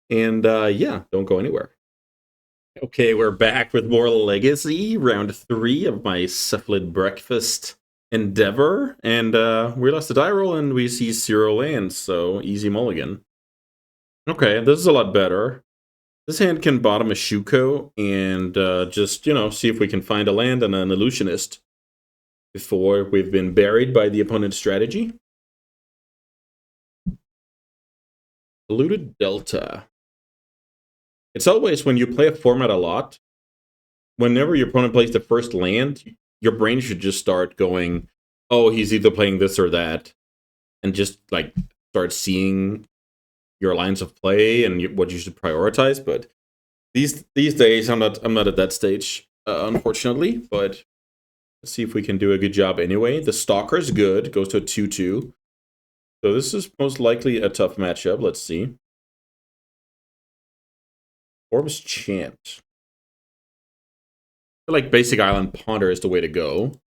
And yeah, don't go anywhere. Okay, we're back with more Legacy, round 3 of my Cephalid Breakfast endeavor. And we lost a die roll and we see 0 lands, so easy mulligan. Okay, this is a lot better. This hand can bottom a Shuko and just, you know, see if we can find a land and an Illusionist before we've been buried by the opponent's strategy. Polluted Delta. It's always, when you play a format a lot, whenever your opponent plays the first land, your brain should just start going, oh, he's either playing this or that, and just, like, start seeing your lines of play and what you should prioritize. But these days, I'm not at that stage, unfortunately. But let's see if we can do a good job anyway. The Stalker's good, goes to a 2/2. So this is most likely a tough matchup. Let's see. Orb's Chant. I feel like Basic Island Ponder is the way to go.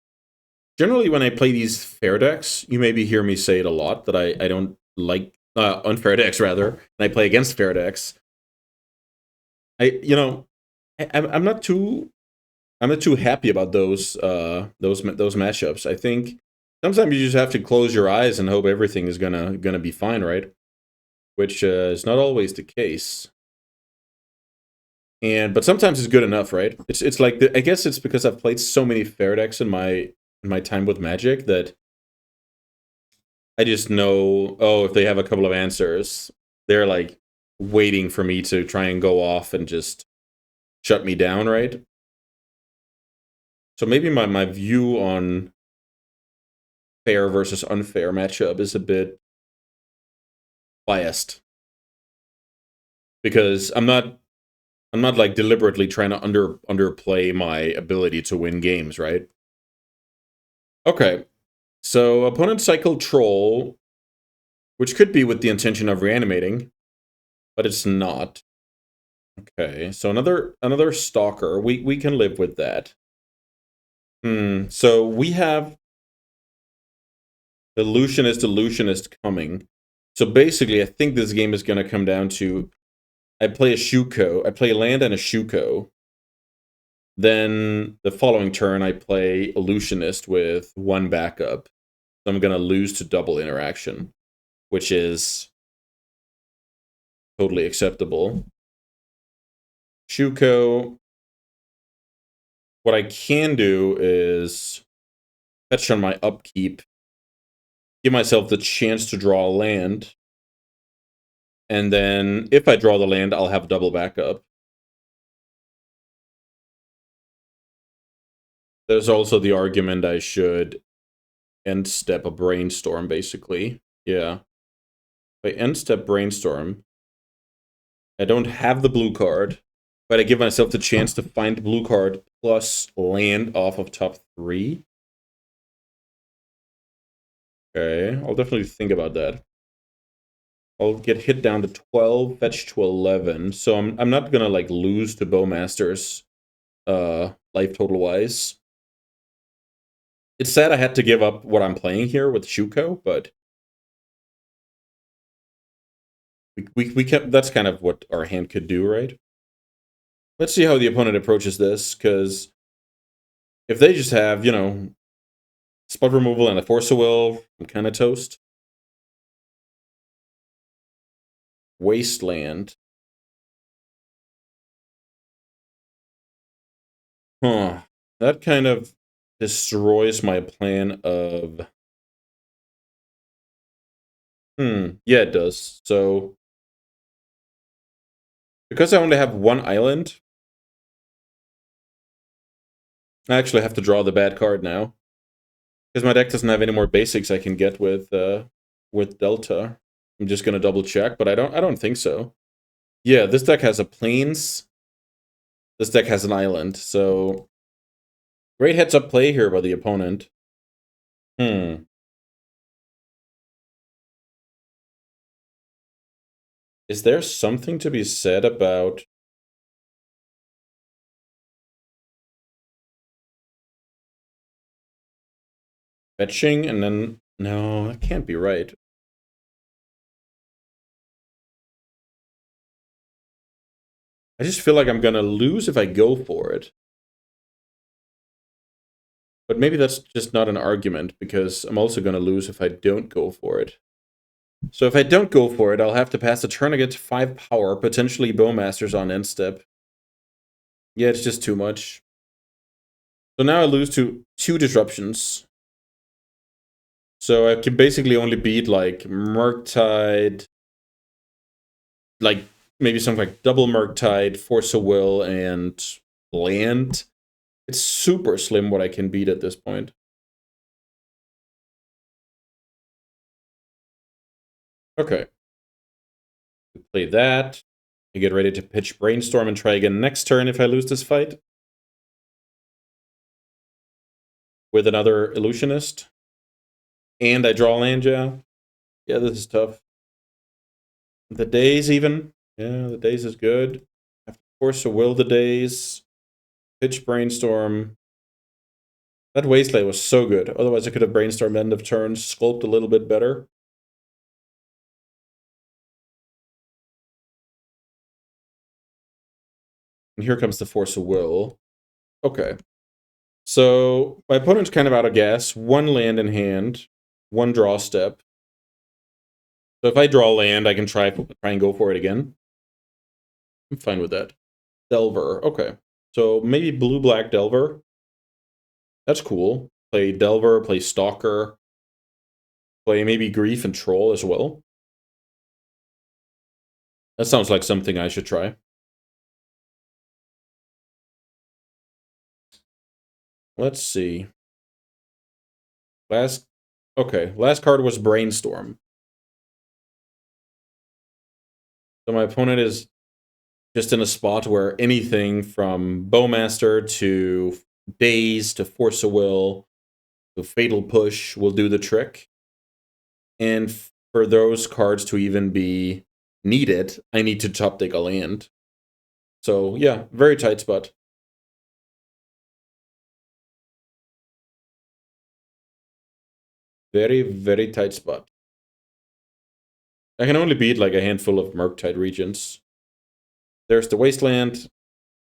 Generally, when I play these fair decks, you maybe hear me say it a lot, that I don't like unfair decks, rather, and I play against fair decks. I'm not too happy about those matchups. I think sometimes you just have to close your eyes and hope everything is gonna be fine, right? Which is not always the case. But sometimes it's good enough, right? It's like I guess it's because I've played so many fair decks in my time with Magic that I just know, oh, if they have a couple of answers, they're like waiting for me to try and go off and just shut me down, right? So maybe my view on fair versus unfair matchup is a bit biased, because I'm not like deliberately trying to underplay my ability to win games, right? Okay, so opponent cycle Troll, which could be with the intention of reanimating, but it's not. Okay, so another stalker. We can live with that. So we have Illusionist coming. So basically, I think this game is going to come down to I play a Shuko. I play a land and a Shuko. Then the following turn, I play Illusionist with 1 backup. So I'm going to lose to double interaction, which is totally acceptable. Shuko. What I can do is fetch on my upkeep, give myself the chance to draw a land, and then if I draw the land, I'll have double backup. There's also the argument I should end step a brainstorm, basically. Yeah. If I end step brainstorm, I don't have the blue card, but I give myself the chance to find the blue card plus land off of top 3. Okay, I'll definitely think about that. I'll get hit down to 12, fetch to 11. So I'm not gonna like lose to Bowmasters life total wise. It's sad I had to give up what I'm playing here with Shuko, but we kept that's kind of what our hand could do, right? Let's see how the opponent approaches this, because if they just have, spot removal and a Force of Will, I'm kind of toast. Wasteland. Huh. That kind of destroys my plan of... Yeah, it does. So, because I only have 1 island, I actually have to draw the bad card now. Because my deck doesn't have any more basics I can get with Delta. I'm just gonna double check, but I don't think so. Yeah, this deck has a plains. This deck has an island, so great heads up play here by the opponent. Is there something to be said about fetching and then... No, that can't be right. I just feel like I'm gonna lose if I go for it. But maybe that's just not an argument, because I'm also gonna lose if I don't go for it. So if I don't go for it, I'll have to pass a turn against 5 power, potentially Bowmasters on end step. Yeah, it's just too much. So now I lose to 2 disruptions. So I can basically only beat like Murktide, like maybe something like double Murktide, Force of Will, and land. It's super slim what I can beat at this point. Okay. We play that. I get ready to pitch Brainstorm and try again next turn if I lose this fight. With another Illusionist. And I draw land, yeah. Yeah, this is tough. The days even. Yeah, the days is good. I have to Force of Will the days. Pitch Brainstorm. That Wasteland was so good. Otherwise I could have Brainstormed end of turn, sculpt a little bit better. And here comes the Force of Will. Okay. So my opponent's kind of out of gas. 1 land in hand, 1 draw step. So if I draw land, I can try and go for it again. I'm fine with that. Delver. Okay. So maybe blue-black Delver. That's cool. Play Delver, play Stalker. Play maybe Grief and Troll as well. That sounds like something I should try. Let's see. Last card was Brainstorm. So my opponent is just in a spot where anything from Bowmaster to Daze to Force of Will to Fatal Push will do the trick. And for those cards to even be needed, I need to top deck a land. So yeah, very tight spot. Very, very tight spot. I can only beat like a handful of Murktide regions. There's the Wasteland.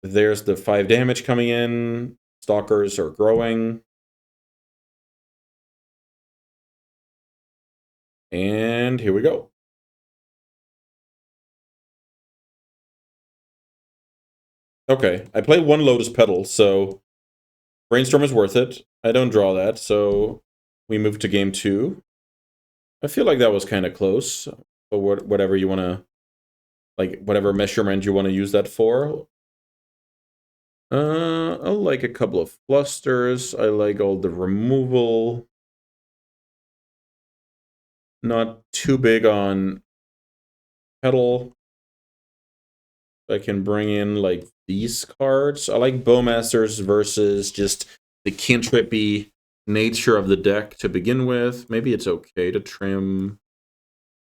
There's the 5 damage coming in. Stalkers are growing. And here we go. Okay, I play 1 Lotus Petal, so Brainstorm is worth it. I don't draw that, so we move to game 2. I feel like that was kind of close, but whatever you want to, like, whatever measurement you want to use that for. I like a couple of clusters. I like all the removal. Not too big on Petal. I can bring in, like, these cards. I like Bowmasters versus just the cantrippy nature of the deck to begin with. Maybe it's okay to trim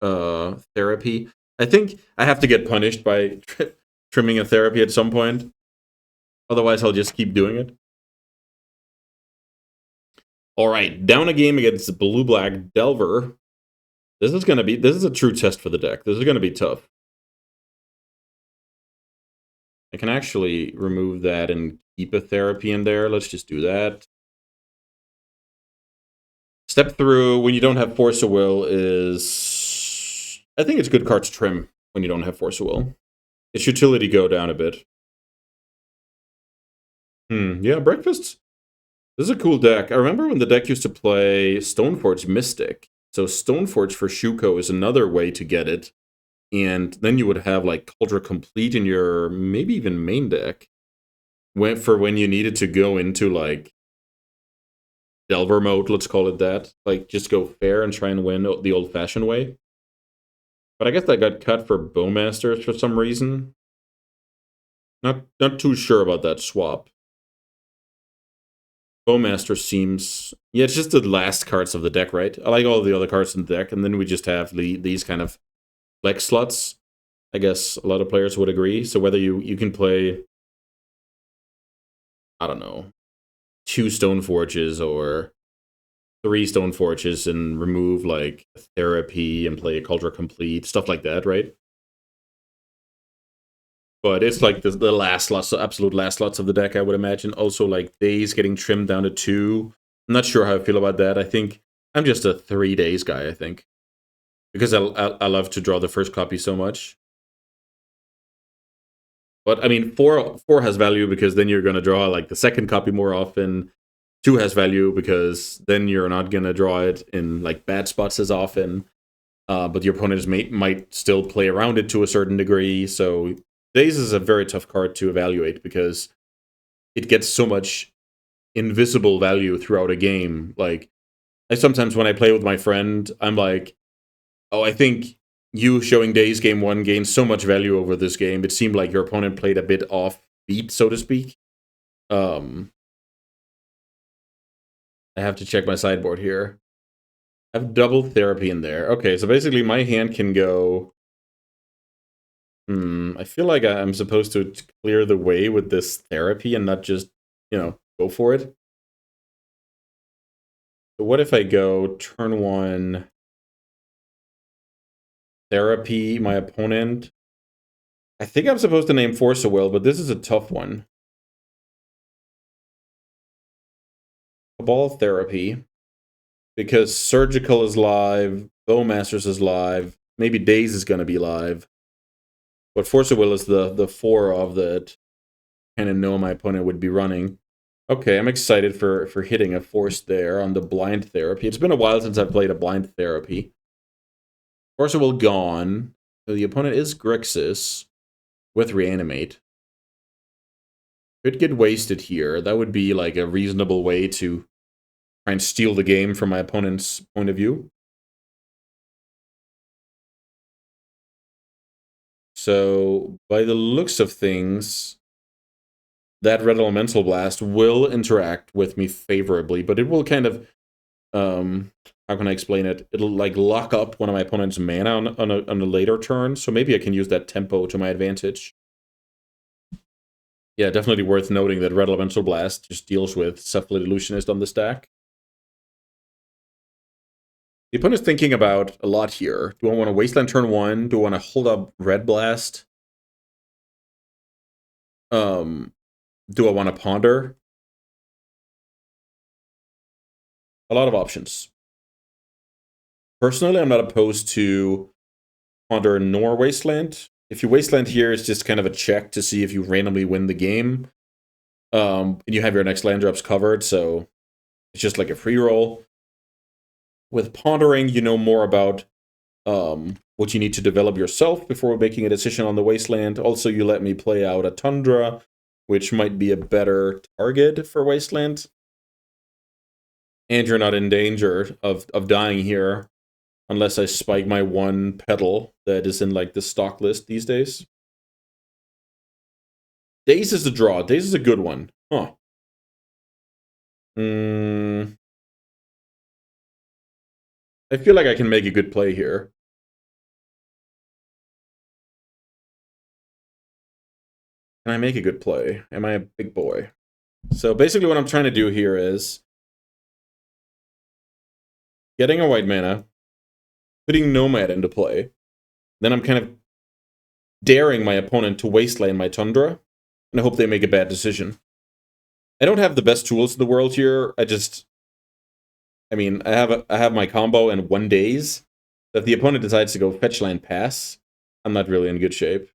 Therapy. I think I have to get punished by trimming a Therapy at some point. Otherwise, I'll just keep doing it. All right, down a game against the blue-black Delver. This is a true test for the deck. This is gonna be tough. I can actually remove that and keep a Therapy in there. Let's just do that. Step through when you don't have Force of Will is... I think it's a good card to trim when you don't have Force of Will. Its utility go down a bit. Yeah, Breakfast. This is a cool deck. I remember when the deck used to play Stoneforge Mystic. So Stoneforge for Shuko is another way to get it. And then you would have like Cauldron Complete in your maybe even main deck. For when you needed to go into like Delver mode, let's call it that. Like just go fair and try and win the old-fashioned way. But I guess that got cut for Bowmasters for some reason. Not too sure about that swap. Bowmaster seems... Yeah, it's just the last cards of the deck, right? I like all the other cards in the deck, and then we just have these kind of flex slots. I guess a lot of players would agree. So whether you can play... I don't know. 2 Stoneforges or 3 Stoneforges and remove, like, Therapy and play a Cauldron Complete. Stuff like that, right? But it's like the last slots, the absolute last slots of the deck, I would imagine. Also, like, days getting trimmed down to 2. I'm not sure how I feel about that. I think I'm just a 3 days guy, I think. Because I love to draw the first copy so much. But, I mean, 4 has value because then you're going to draw, like, the second copy more often. 2 has value because then you're not going to draw it in, like, bad spots as often. But your opponents might still play around it to a certain degree, so... Days is a very tough card to evaluate because it gets so much invisible value throughout a game. Like, I sometimes when I play with my friend, I'm like, oh, I think you showing Days game 1 gained so much value over this game. It seemed like your opponent played a bit off beat, so to speak. I have to check my sideboard here. I have double Therapy in there. Okay, so basically my hand can go... I feel like I'm supposed to clear the way with this Therapy and not just, go for it. So what if I go turn 1 Therapy, my opponent? I think I'm supposed to name Force of Will, but this is a tough one. Cabal Therapy. Because Surgical is live, Bowmasters is live, maybe Days is going to be live. But Force of Will is the 4 of that kind of know my opponent would be running. Okay, I'm excited for hitting a Force there on the Blind Therapy. It's been a while since I've played a Blind Therapy. Force of Will gone. So the opponent is Grixis with Reanimate. Could get wasted here. That would be like a reasonable way to try and steal the game from my opponent's point of view. So, by the looks of things, that Red Elemental Blast will interact with me favorably, but it will kind of how can I explain it? It'll like lock up one of my opponent's mana on a later turn, so maybe I can use that tempo to my advantage. Yeah, definitely worth noting that Red Elemental Blast just deals with Cephalid Illusionist on the stack. The opponent's thinking about a lot here. Do I want to Wasteland turn 1? Do I want to hold up Red Blast? Do I want to Ponder? A lot of options. Personally, I'm not opposed to Ponder nor Wasteland. If you Wasteland here, it's just kind of a check to see if you randomly win the game. And you have your next land drops covered, so it's just like a free roll. With Pondering, you know more about what you need to develop yourself before making a decision on the Wasteland. Also, you let me play out a Tundra, which might be a better target for Wasteland. And you're not in danger of dying here, unless I spike my one petal that is in like the stock list these days. Daze is the draw. Daze is a good one. Huh. I feel like I can make a good play here. Can I make a good play? Am I a big boy? So basically what I'm trying to do here is getting a white mana, putting Nomad into play. Then I'm kind of daring my opponent to wasteland my Tundra, and I hope they make a bad decision. I don't have the best tools in the world here. I mean, I have my combo in 1 daze. So if the opponent decides to go fetch land pass, I'm not really in good shape.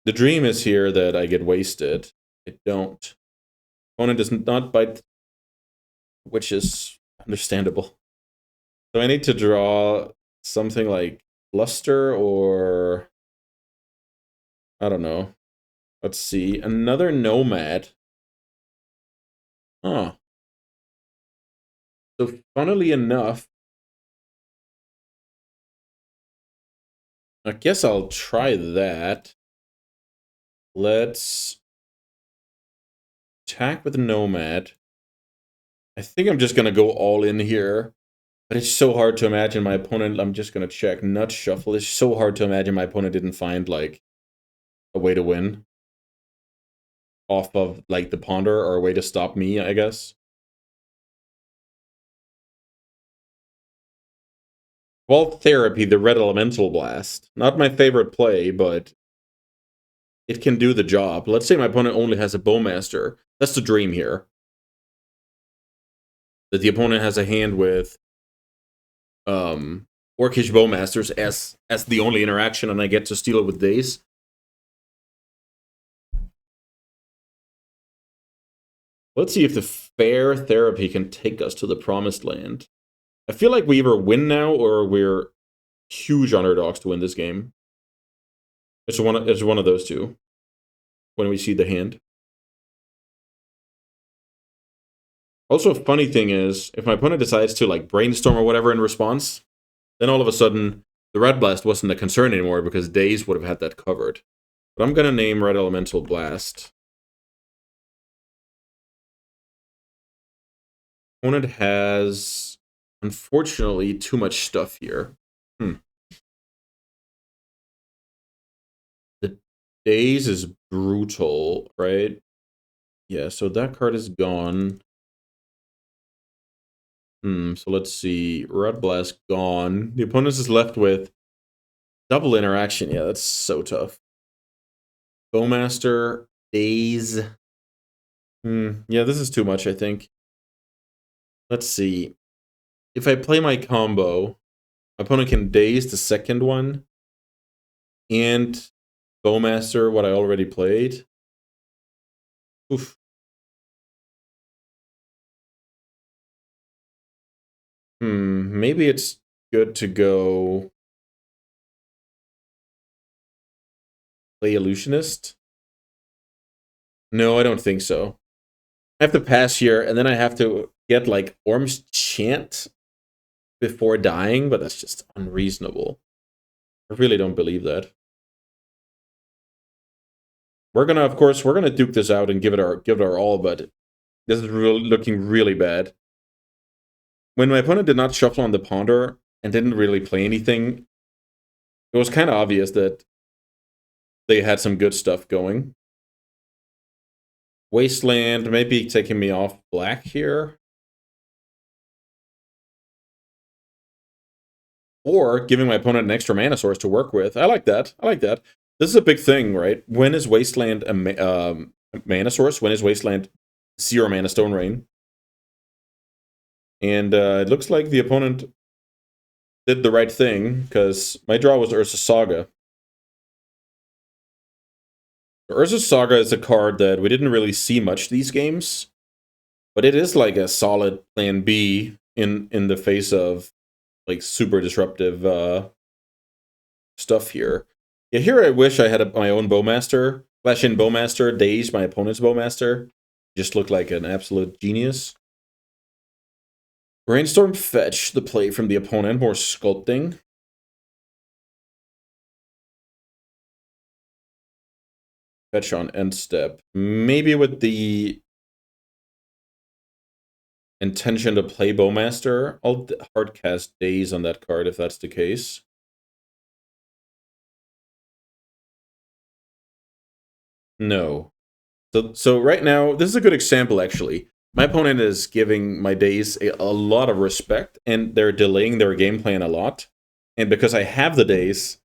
The dream is here that I get wasted. I don't. Opponent does not bite, which is understandable. So I need to draw something like Luster or... I don't know. Let's see. Another Nomad. Huh. So funnily enough, I guess I'll try that. Let's attack with the Nomad. I think I'm just going to go all in here. But it's so hard to imagine my opponent... I'm just going to check. Nut Shuffle. It's so hard to imagine my opponent didn't find, like, a way to win. Off of, like, the Ponder, or a way to stop me, I guess. Vault Therapy, the Red Elemental Blast. Not my favorite play, but it can do the job. Let's say my opponent only has a Bowmaster. That's the dream here. That the opponent has a hand with Orcish Bowmasters as the only interaction, and I get to steal it with Daze. Let's see if the Fair Therapy can take us to the Promised Land. I feel like we either win now or we're huge underdogs to win this game. It's one of those two when we see the hand. Also, a funny thing is, if my opponent decides to like brainstorm or whatever in response, then all of a sudden the Red Blast wasn't a concern anymore because Daze would have had that covered. But I'm gonna name Red Elemental Blast. Opponent has, unfortunately, too much stuff here. The Daze is brutal, right? Yeah, so that card is gone. So let's see. Red Blast gone. The opponent is left with double interaction. Yeah, that's so tough. Bowmaster, Daze. Yeah, this is too much, I think. Let's see. If I play my combo, my opponent can Daze the second one and Bowmaster what I already played. Oof. Maybe it's good to go play Illusionist. No, I don't think so. I have to pass here, and then I have to get, like, Orm's Chant before dying, but that's just unreasonable. I really don't believe that. We're gonna, of course, we're gonna duke this out and give it our all, but This is looking really bad. When my opponent did not shuffle on the ponder and didn't really play anything, it was kind of obvious that they had some good stuff going. Wasteland, maybe taking me off black here. Or giving my opponent an extra mana source to work with. I like that. I like that. This is a big thing, right? When is Wasteland a mana source? When is Wasteland 0 mana Stone Rain? And it looks like the opponent did the right thing, because my draw was Urza's Saga. Urza's Saga is a card that we didn't really see much these games, but it is like a solid plan B in the face of like super disruptive stuff here. Yeah, here I wish I had my own Bowmaster. Flash in Bowmaster, daze my opponent's Bowmaster. Just looked like an absolute genius. Brainstorm Fetch, the play from the opponent, more sculpting. Fetch on end step. Maybe with the intention to play Bowmaster, I'll hardcast Daze on that card if that's the case. No. So right now, this is a good example, actually. My opponent is giving my Daze a lot of respect, and they're delaying their game plan a lot. And because I have the Daze,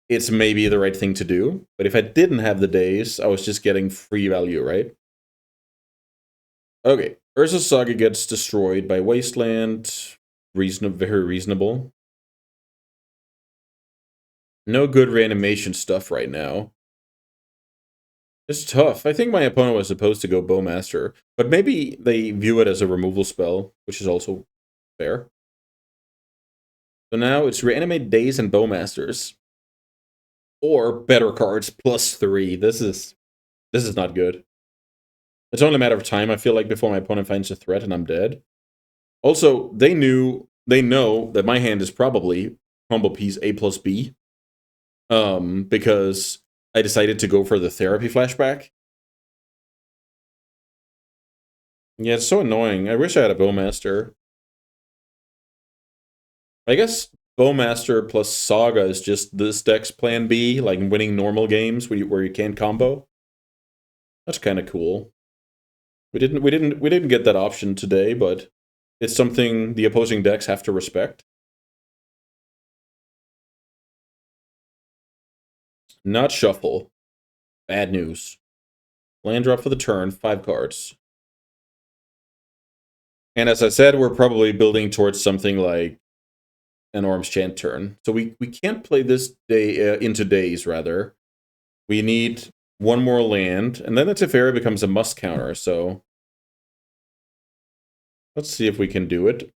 it's maybe the right thing to do. But if I didn't have the Daze, I was just getting free value, right? Okay, Urza's Saga gets destroyed by Wasteland. Very reasonable. No good reanimation stuff right now. It's tough. I think my opponent was supposed to go Bowmaster, but maybe they view it as a removal spell, which is also fair. So now it's reanimate Daze and Bowmasters. Or better cards, +3. This is not good. It's only a matter of time, I feel like, before my opponent finds a threat and I'm dead. Also, they know that my hand is probably combo piece A+B. Because I decided to go for the therapy flashback. Yeah, it's so annoying. I wish I had a Bowmaster. I guess Bowmaster plus Saga is just this deck's plan B, like winning normal games where you can't combo. That's kind of cool. We didn't get that option today, but it's something the opposing decks have to respect. Not shuffle. Bad news. Land drop for the turn, 5 cards. And as I said, we're probably building towards something like an Orm's Chant turn. So we can't play this day into Daze, rather. We need one more land, and then the Teferi becomes a must counter, so let's see if we can do it.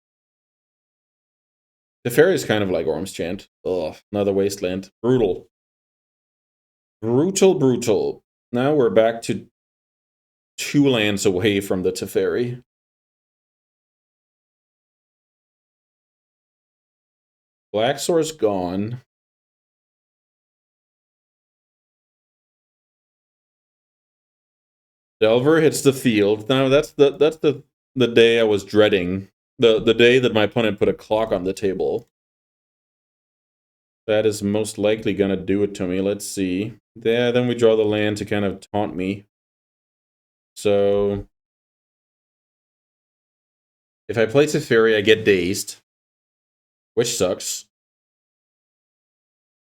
Teferi is kind of like Orm's Chant. Ugh, another Wasteland. Brutal. Brutal. Now we're back to 2 lands away from the Teferi. Black Source gone. Delver hits the field. Now that's the day I was dreading. The day that my opponent put a clock on the table. That is most likely gonna do it to me. Let's see. Yeah, then we draw the land to kind of taunt me. So if I play Teferi, I get dazed, which sucks.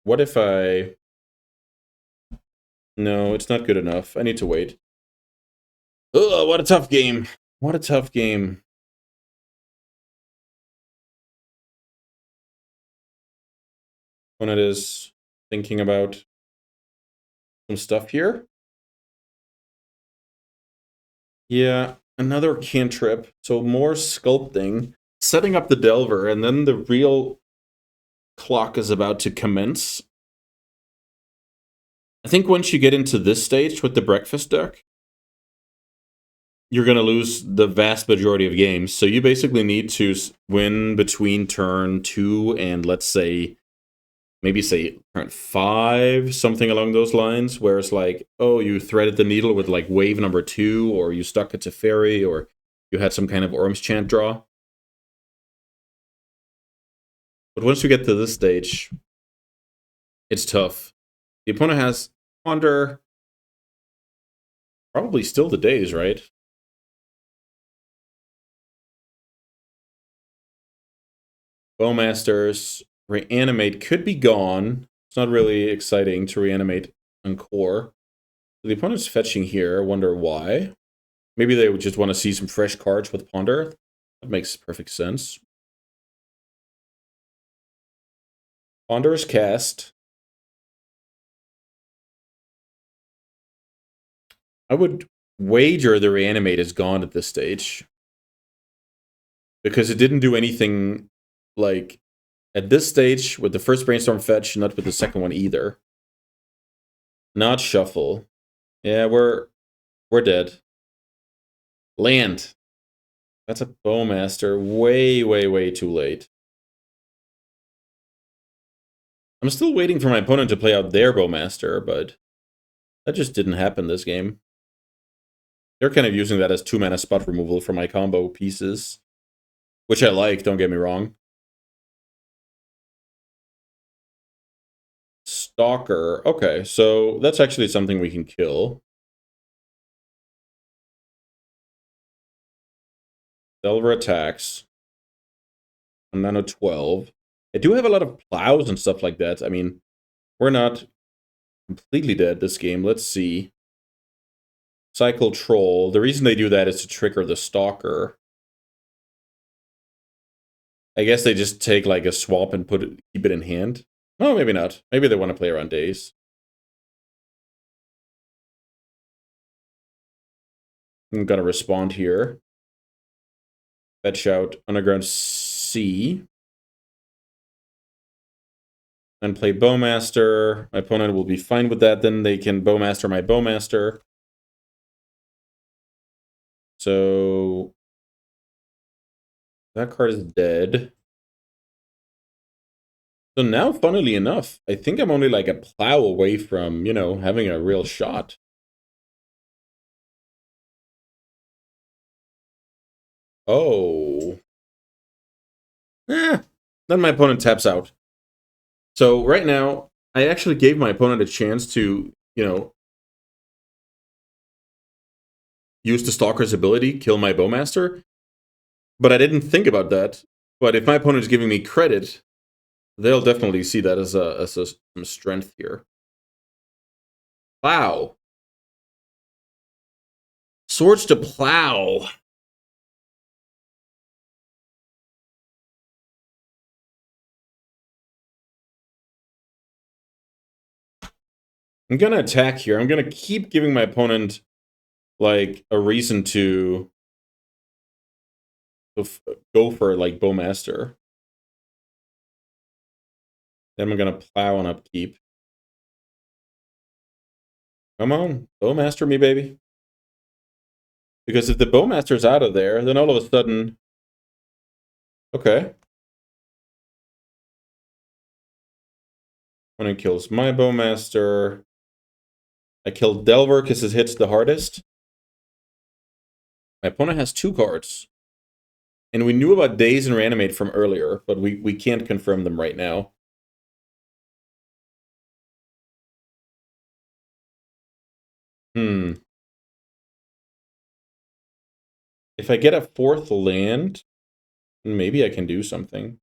What if I... No, it's not good enough. I need to wait. Ugh, what a tough game. What a tough game. When it is thinking about some stuff here. Yeah, another cantrip. So more sculpting. Setting up the Delver, and then the real clock is about to commence. I think once you get into this stage with the breakfast deck, you're going to lose the vast majority of games. So you basically need to win between turn 2 and, let's say, maybe say turn 5, something along those lines, where it's like, oh, you threaded the needle with like wave number 2, or you stuck it to fairy, or you had some kind of Orm's Chant draw. But once you get to this stage, it's tough. The opponent has Ponder, probably still the days, right? Bowmasters, Reanimate could be gone. It's not really exciting to reanimate on core. The opponent's fetching here. I wonder why. Maybe they would just want to see some fresh cards with Ponder. That makes perfect sense. Ponder is cast. I would wager the Reanimate is gone at this stage. Because it didn't do anything, like, at this stage with the first Brainstorm fetch, not with the second one either. Not Shuffle. Yeah, we're dead. Land. That's a Bowmaster. Way, way, way too late. I'm still waiting for my opponent to play out their Bowmaster, but that just didn't happen this game. They're kind of using that as 2-mana spot removal for my combo pieces, which I like, don't get me wrong. Stalker. Okay, so that's actually something we can kill. Delver attacks. Nano 12. I do have a lot of plows and stuff like that. I mean, we're not completely dead this game. Let's see. Cycle Troll. The reason they do that is to trigger the Stalker. I guess they just take like a swap and keep it in hand. Oh, maybe not. Maybe they want to play around days. I'm gonna respond here. Fetch out Underground Sea. And play Bowmaster. My opponent will be fine with that. Then they can Bowmaster my Bowmaster. So that card is dead. So now, funnily enough, I think I'm only like a plow away from, you know, having a real shot. Oh. Then my opponent taps out. So right now, I actually gave my opponent a chance to, you know, use the Stalker's ability, kill my Bowmaster. But I didn't think about that. But if my opponent is giving me credit, they'll definitely see that as some strength here. Plow. Swords to Plow. I'm gonna attack here. I'm gonna keep giving my opponent like a reason to go for like Bowmaster. Then I'm gonna plow on upkeep. Come on, Bowmaster me, baby. Because if the Bowmaster's out of there, then all of a sudden, okay. When it kills my Bowmaster, I kill Delver because his hit's the hardest. My opponent has 2 cards. And we knew about Daze and Reanimate from earlier, but we can't confirm them right now. If I get a 4th land, maybe I can do something.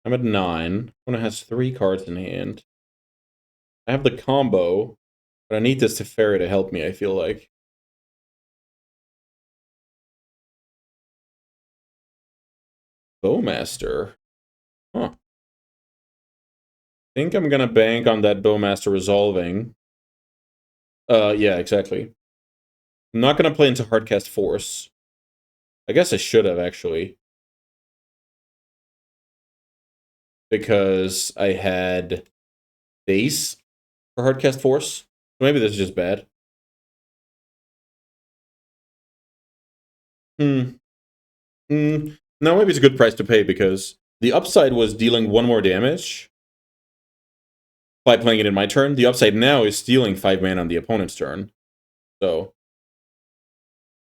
I'm at 9. Opponent has 3 cards in hand. I have the combo, but I need this Teferi to help me, I feel like. Bowmaster. Huh. I think I'm gonna bank on that Bowmaster resolving. Yeah, exactly. I'm not gonna play into Hardcast Force. I guess I should have, actually. Because I had base for Hardcast Force. Maybe this is just bad. No, maybe it's a good price to pay because The upside was dealing 1 more damage by playing it in my turn. The upside now is stealing 5 mana on the opponent's turn. So,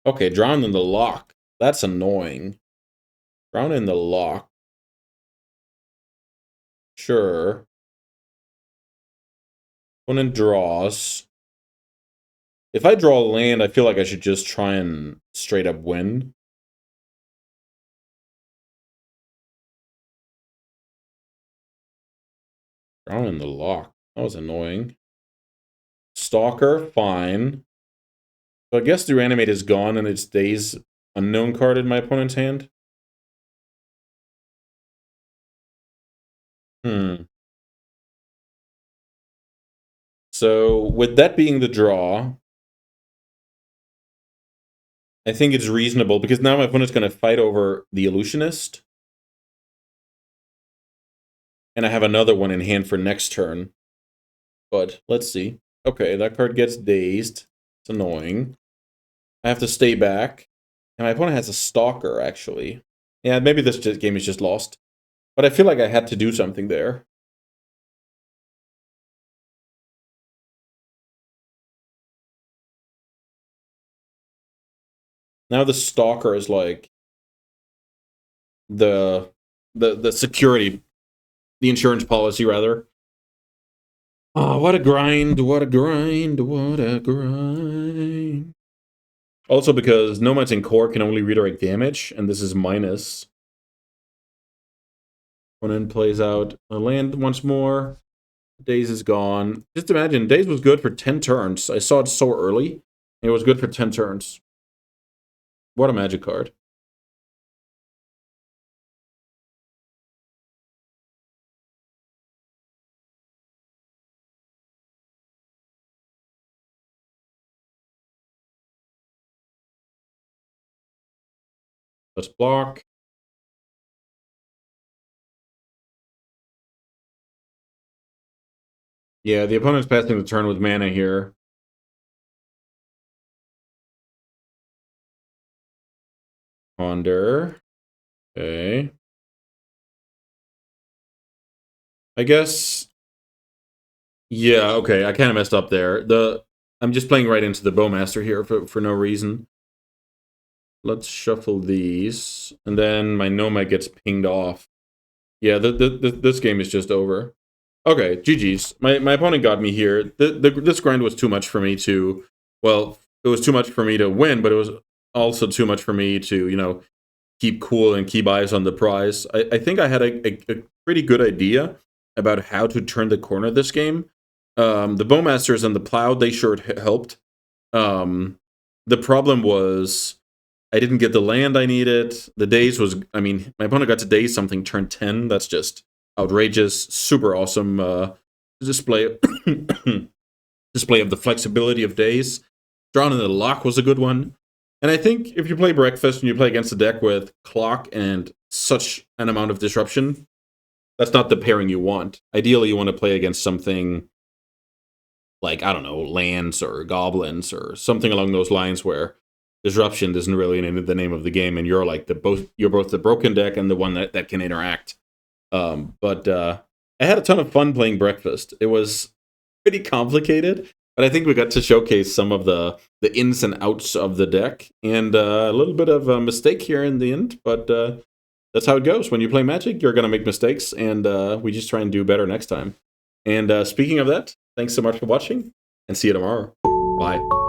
okay, Drown in the Lock. That's annoying. Drown in the Lock. Sure. Opponent draws. If I draw land, I feel like I should just try and straight up win. Drown in the Lock. That was annoying. Stalker, fine. So I guess the reanimate is gone and it's Days Unknown card in my opponent's hand. So with that being the draw, I think it's reasonable because now my opponent's going to fight over the Illusionist. And I have another one in hand for next turn. But let's see. Okay, that card gets dazed. It's annoying. I have to stay back. And my opponent has a Stalker, actually. Yeah, maybe this game is just lost. But I feel like I had to do something there. Now the Stalker is like the security, the insurance policy, rather. Oh, what a grind, what a grind, what a grind. Also because Nomads in Core can only redirect damage, and this is minus. Opponent plays out a land once more. Days is gone. Just imagine, Days was good for 10 turns. I saw it so early. It was good for 10 turns. What a magic card. Let's block. Yeah, the opponent's passing the turn with mana here. Ponder. Okay. I guess. Yeah, okay. I kind of messed up there. I'm just playing right into the Bowmaster here for no reason. Let's shuffle these. And then my Nomad gets pinged off. Yeah, this game is just over. Okay, GG's. My opponent got me here. This grind was too much for me to... Well, it was too much for me to win, but it was also too much for me to, you know, keep cool and keep eyes on the prize. I think I had a pretty good idea about how to turn the corner this game. The Bowmasters and the Plow, they sure helped. The problem was I didn't get the land I needed. The Daze was, I mean, my opponent got to Daze something turn 10. That's just outrageous, super awesome display display of the flexibility of Daze. Drown in the Lock was a good one. And I think if you play Breakfast and you play against a deck with Clock and such an amount of disruption, that's not the pairing you want. Ideally, you want to play against something like, I don't know, lands or goblins or something along those lines where disruption isn't really the name of the game, and you're like you're both the broken deck and the one that can interact. But I had a ton of fun playing Breakfast. It was pretty complicated, but I think we got to showcase some of the ins and outs of the deck, and a little bit of a mistake here in the end, but that's how it goes. When you play Magic, you're going to make mistakes, and we just try and do better next time. And speaking of that, thanks so much for watching, and see you tomorrow. Bye.